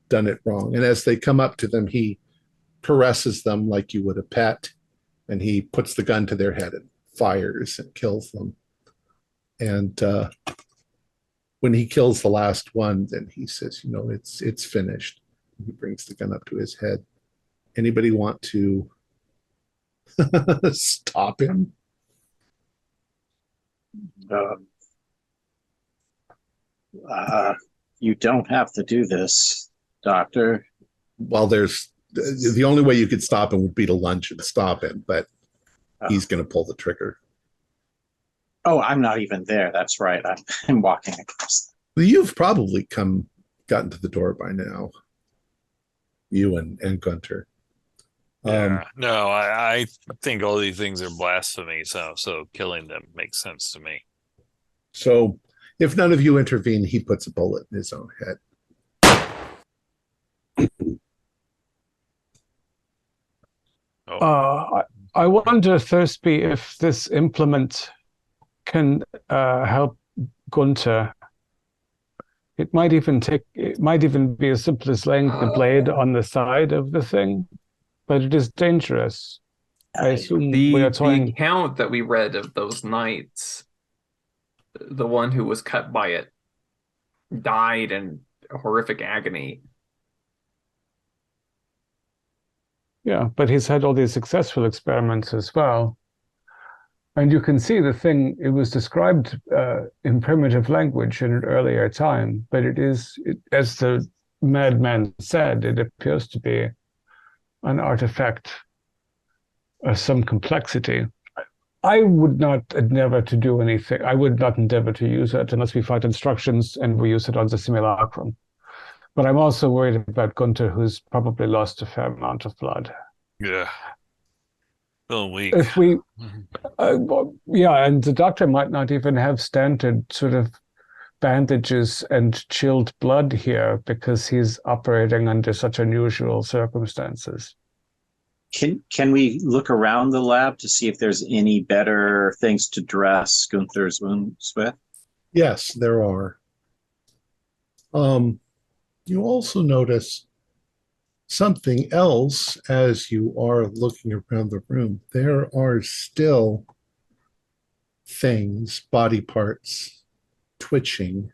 done it wrong. And as they come up to them, he caresses them like you would a pet, and he puts the gun to their head and fires and kills them. And when he kills the last one, then he says, it's finished. He brings the gun up to his head. Anybody want to stop him?
You don't have to do this, Doctor.
Well, there's the only way you could stop him would be to lunge and stop him, but he's going to pull the trigger.
Oh, I'm not even there. That's right. I'm walking across.
You've probably gotten to the door by now. You and Gunter.
No, I think all these things are blasphemy, so killing them makes sense to me.
So if none of you intervene, he puts a bullet in his own head.
I wonder, Thursby, if this implement can help Gunter. It might even be as simple as laying the blade on the side of the thing, but it is dangerous. I assume we are trying.
The account that we read of those knights, the one who was cut by it died in horrific agony.
Yeah, but he's had all these successful experiments as well. And you can see the thing, it was described in primitive language in an earlier time, but as the madman said, it appears to be an artifact of some complexity. I would not endeavor to do anything. I would not endeavor to use it unless we find instructions and we use it on the simulacrum. But I'm also worried about Gunter, who's probably lost a fair amount of blood.
Yeah. A little weak.
If we, and the doctor might not even have standard sort of bandages and chilled blood here because he's operating under such unusual circumstances.
Can we look around the lab to see if there's any better things to dress Gunther's wounds with?
Yes, there are. You also notice something else as you are looking around the room. There are still things, body parts, twitching.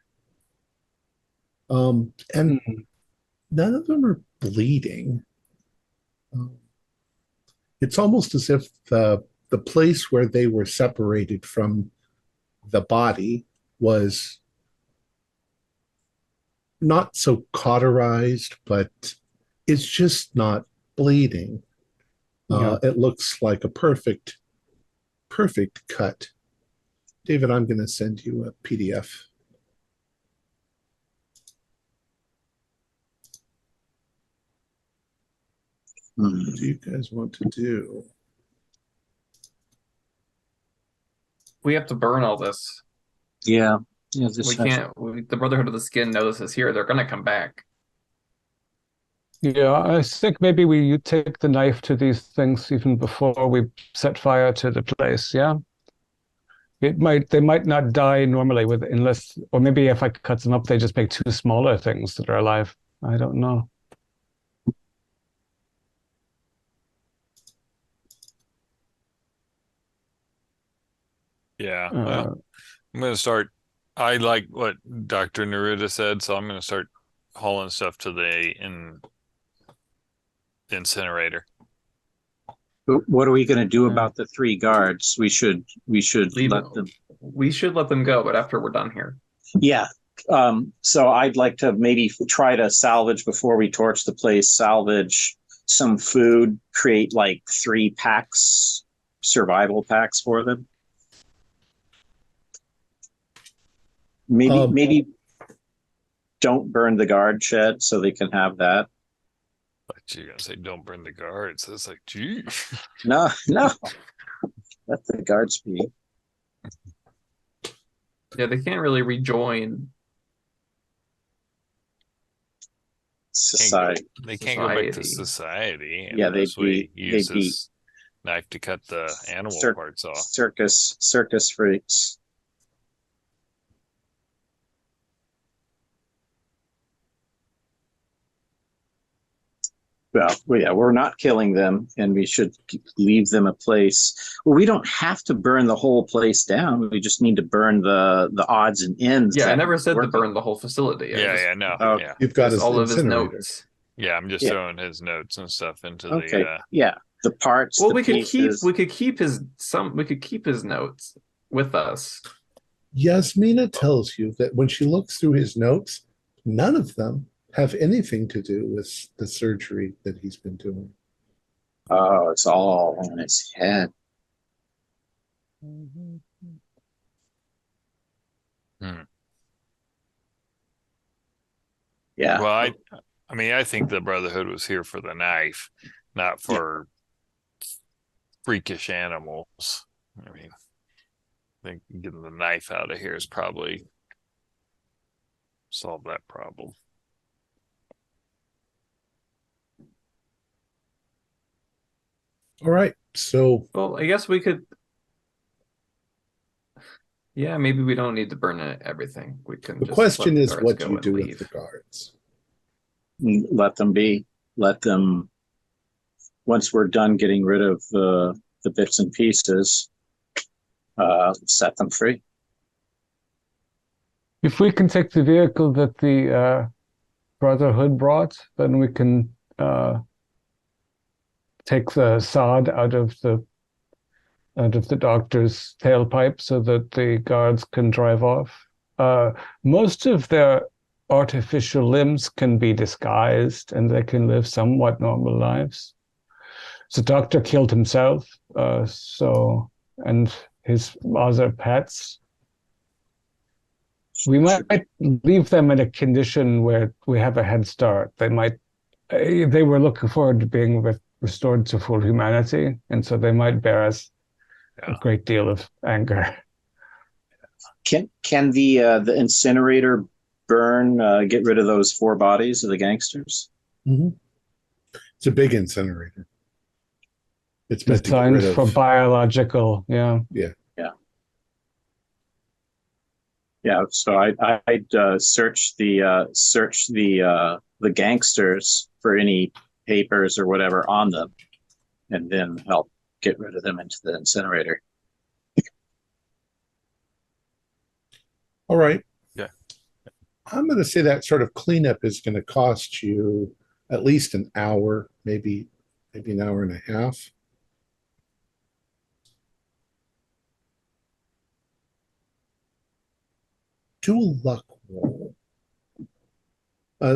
And none of them are bleeding. It's almost as if the place where they were separated from the body was not so cauterized, but it's just not bleeding. It looks like a perfect cut. David, I'm going to send you a PDF. What do you guys want to do?
We have to burn all this.
Yeah.
We can't. The Brotherhood of the Skin notices here. They're going to come back.
Yeah, I think maybe we take the knife to these things even before we set fire to the place. Yeah, they might not die normally or maybe if I cut them up, they just make two smaller things that are alive. I don't know.
Yeah, well, I'm going to start. I like what Dr. Neruda said, so I'm going to start hauling stuff to the incinerator.
What are we going to do about the 3 guards? We should let them.
We should let them go, but after we're done here.
Yeah. So I'd like to maybe try to salvage before we torch the place. Salvage some food, create like 3 packs, survival packs for them. Maybe don't burn the guard shed so they can have that.
But you're gonna say don't burn the guards. It's like, gee.
No. Let the guards be.
Yeah, they can't really rejoin
Society.
They can't go back to society.
Yeah, they'd
we use
be
this knife to cut the animal parts off.
Circus freaks. Well, yeah, we're not killing them, and we should leave them a place. Well, we don't have to burn the whole place down. We just need to burn the odds and ends.
Yeah, I never said to burn the whole facility.
No.
Oh,
yeah.
You've got
all of his
incinerator.
notes.
Yeah, I'm just throwing his notes and stuff into
the the parts.
Well,
the
we
pieces.
could keep his notes with us.
Yasmina tells you that when she looks through his notes, none of them have anything to do with the surgery that he's been doing.
Oh, it's all on his head. Yeah.
Well, I think the Brotherhood was here for the knife, not for freakish animals. I think getting the knife out of here is probably solve that problem.
All right. So,
well, I guess we could. Yeah, maybe we don't need to burn everything. We can.
The question is, what do you do with the guards?
Let them be. Let them. Once we're done getting rid of the bits and pieces, set them free.
If we can take the vehicle that the Brotherhood brought, then we can take the sod out of the doctor's tailpipe so that the guards can drive off. Most of their artificial limbs can be disguised and they can live somewhat normal lives. The doctor killed himself, and his other pets. We might leave them in a condition where we have a head start. They were looking forward to being restored to full humanity, and so they might bear us a great deal of anger.
Can the incinerator burn, get rid of those 4 bodies of the gangsters?
Mm-hmm. It's a big incinerator. It's meant
designed
to get rid
for
of...
biological. Yeah.
So I'd search the gangsters for any papers or whatever on them, and then help get rid of them into the incinerator.
All right.
Yeah.
I'm going to say that sort of cleanup is going to cost you at least an hour, maybe an hour and a half. Do a luck roll.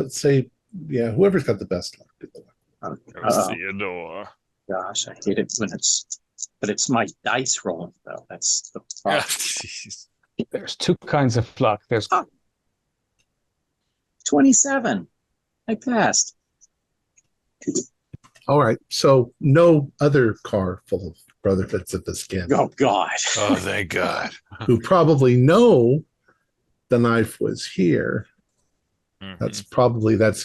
Say, whoever's got the best luck. Do the luck.
Theodore.
Gosh, I hate it when it's my dice rolling though. That's the problem.
There's 2 kinds of luck. There's
27. I passed.
All right. So no other car full of Brotherhoods of the Skin.
Oh God.
Oh, thank God.
Who probably know the knife was here.
Mm-hmm.
That's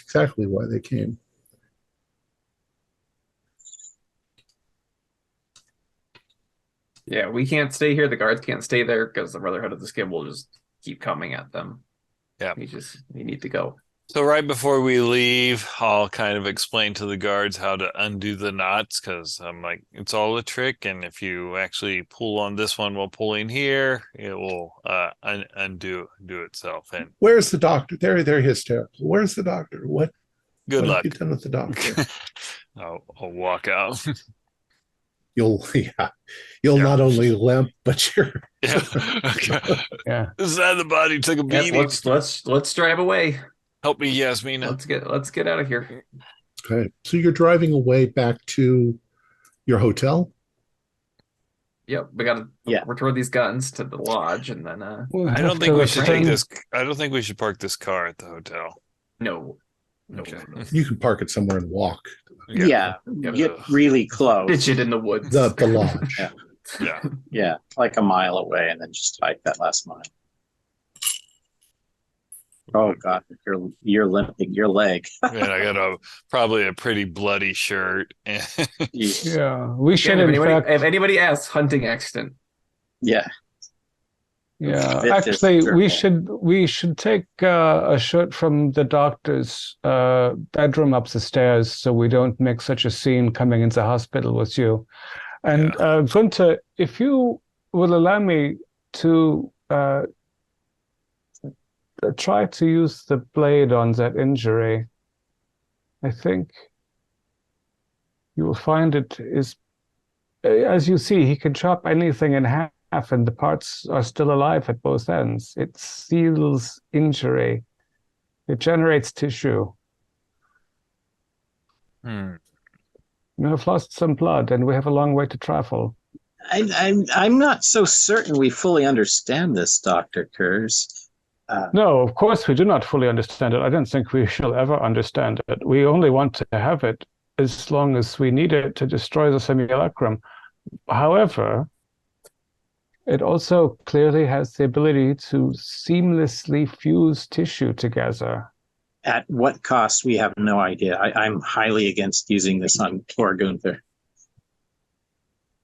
exactly why they came.
Yeah, we can't stay here. The guards can't stay there because the Brotherhood of the Skin will just keep coming at them.
Yeah.
We need to go.
So right before we leave, I'll kind of explain to the guards how to undo the knots, because I'm like, it's all a trick, and if you actually pull on this one while pulling here, it will undo itself. And
where's the doctor? They're hysterical. Where's the doctor? What
luck.
Have you done with the doctor?
I'll walk out.
You'll not only limp, but you're
Okay.
Yeah.
This side of the body took a beating.
Let's drive away.
Help me, Yasmina.
Let's get out of here.
Okay. So you're driving away back to your hotel?
Yep, we gotta return these guns to the lodge, and then
We'll
I
have
don't think
to
we should take
return-
this. I don't think we should park this car at the hotel.
no.
Okay.
You can park it somewhere and walk.
Yeah, get really close.
Ditch it in the woods.
The lodge.
Yeah.
Yeah.
Yeah, like a mile away, and then just hike that last mile. Oh God, you're limping your leg.
And I got probably a pretty bloody shirt.
Yeah, we should
Again,
in fact.
if anybody asks, hunting accident.
Yeah.
Yeah,
This is
actually,
terrible.
we should take a shirt from the doctor's bedroom up the stairs, so we don't make such a scene coming into the hospital with you. And Gunther, if you will allow me to try to use the blade on that injury, I think you will find it is, as you see, he can chop anything in half, and the parts are still alive at both ends. It seals injury. It generates tissue.
Hmm.
You have lost some blood, and we have a long way to travel.
I'm not so certain we fully understand this, Dr. Kurz.
No, of course we do not fully understand it. I don't think we shall ever understand it. We only want to have it as long as we need it to destroy the simulacrum. However, it also clearly has the ability to seamlessly fuse tissue together.
At what cost, we have no idea. I'm highly against using this on poor Gunther.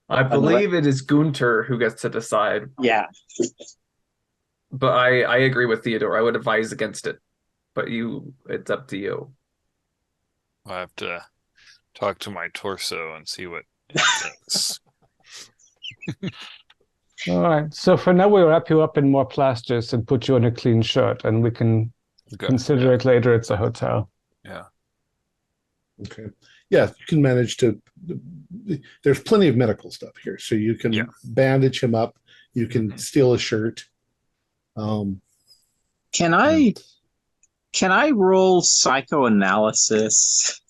I believe it is Gunter who gets to decide.
Yeah.
But I agree with Theodore. I would advise against it. But it's up to you.
I'll have to talk to my torso and see what it thinks.
All right. So for now, we'll wrap you up in more plasters and put you in a clean shirt, and we can consider it later. It's a hotel.
Yeah.
Okay. Yeah, you can manage to. There's plenty of medical stuff here, so you can bandage him up. You can steal a shirt.
Can I roll psychoanalysis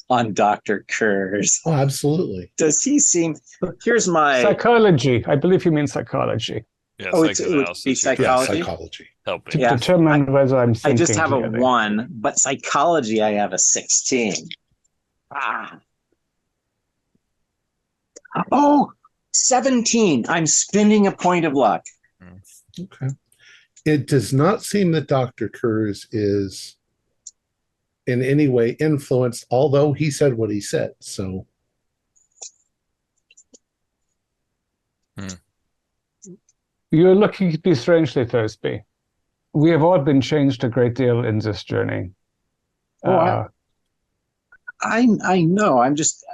on Dr. Kurz?
Oh, absolutely.
Does he seem? Here's my
psychology. I believe you mean psychology.
Yeah,
it would be psychology.
Yeah, psychology.
To determine whether I'm thinking.
I just have
clearly.
a 1, but psychology I have a 16. Oh, 17. I'm spending a point of luck.
Okay. It does not seem that Dr. Kurz is in any way influenced, although he said what he said. So.
You're looking to be strangely thirsty. We have all been changed a great deal in this journey.
I know. I'm just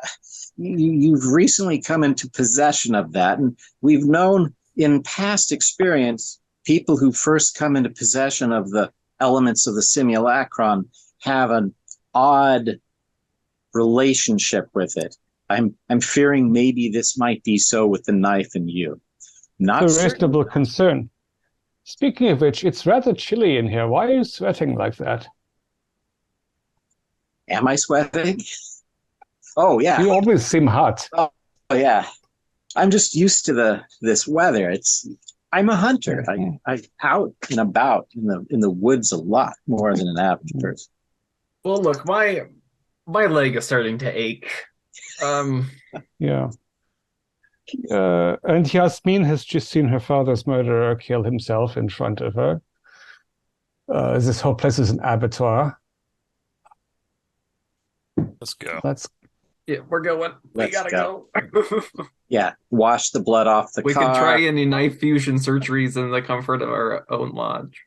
you've recently come into possession of that, and we've known in past experience people who first come into possession of the elements of the simulacron have an odd relationship with it. I'm fearing maybe this might be so with the knife and you. Not
a reasonable concern. Speaking of which, it's rather chilly in here. Why are you sweating like that?
Am I sweating? Oh, yeah.
You always seem hot.
Oh, yeah. I'm just used to this weather. I'm a hunter. I out and about in the woods a lot more than an average person.
Well, look, my leg is starting to ache.
Yeah. And Yasmin has just seen her father's murderer kill himself in front of her. This whole place is an abattoir.
Let's go.
Yeah, we're going. We gotta go.
Yeah, wash the blood off the car.
We can try any knife fusion surgeries in the comfort of our own lodge.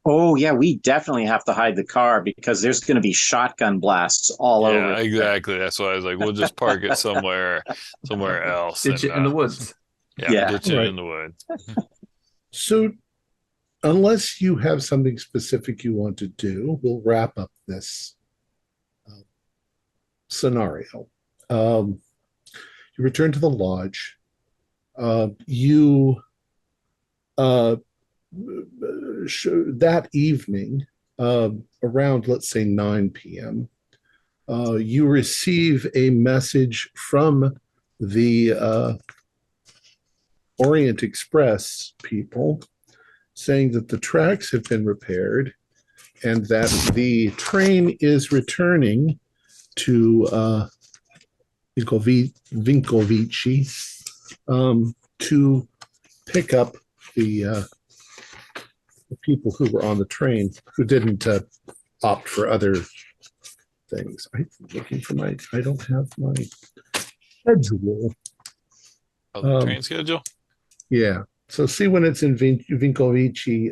Oh, yeah, we definitely have to hide the car because there's going to be shotgun blasts all over.
Yeah, exactly. That's why I was like, we'll just park it somewhere else.
Ditch it in the woods.
Yeah, ditch it in the woods.
So, unless you have something specific you want to do, we'll wrap up this scenario. You return to the lodge. That evening, around, let's say, 9 p.m., you receive a message from the Orient Express people saying that the tracks have been repaired and that the train is returning to Vincovci to pick up the people who were on the train who didn't opt for other things. I'm looking for I don't have my schedule.
Oh, the train schedule?
Yeah. So see when it's in Vincovci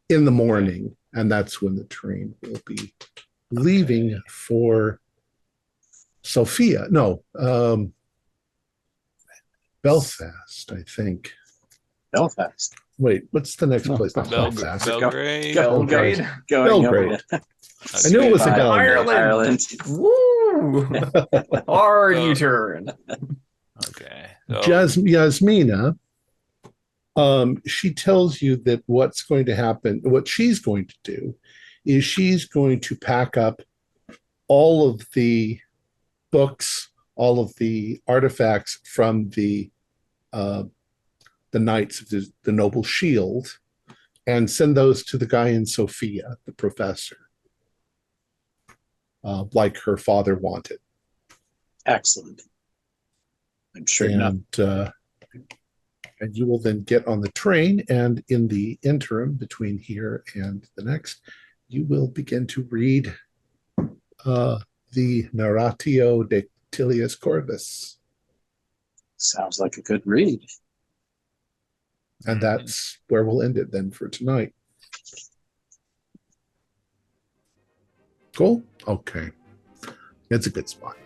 in the morning, and that's when the train will be leaving for Sofia. No, Belfast, I think.
Belfast.
Wait, what's the next
No,
place? Not Belfast.
Belgrade.
Belgrade.
Going
Belgrade.
over
I knew it was a Belgrade.
Ireland. Woo! Hard U-turn.
Okay. So,
Yasmina, she tells you that what's going to happen, what she's going to do is she's going to pack up all of the books, all of the artifacts from the Knights of the Noble Shield and send those to the guy in Sofia, the professor, like her father wanted.
Excellent. I'm sure enough.
And you will then get on the train, and in the interim between here and the next, you will begin to read the Narratio de Tilius Corvus.
Sounds like a good read.
And that's where we'll end it then for tonight. Cool? Okay. It's a good spot.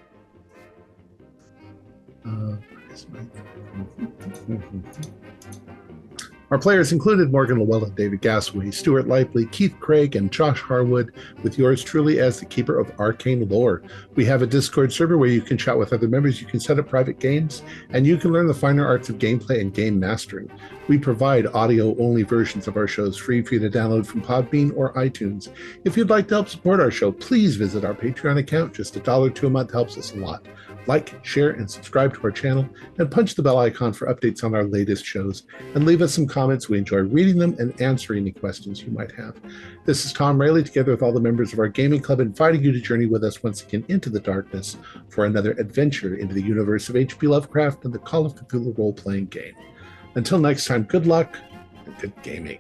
Our players included Morgan Llewellyn, David Gasaway, Stuart Lively, Keith Craig, and Josh Harwood, with yours truly as the keeper of arcane lore. We have a Discord server where you can chat with other members, you can set up private games, and you can learn the finer arts of gameplay and game mastering. We provide audio-only versions of our shows free for you to download from Podbean or iTunes. If you'd like to help support our show, please visit our Patreon account. Just $1 a month helps us a lot. Like, share, and subscribe to our channel, and punch the bell icon for updates on our latest shows, and leave us some comments. We enjoy reading them and answering any questions you might have. This is Tom Rayleigh, together with all the members of our gaming club, inviting you to journey with us once again into the darkness for another adventure into the universe of H.P. Lovecraft and the Call of Cthulhu role-playing game. Until next time, good luck and good gaming.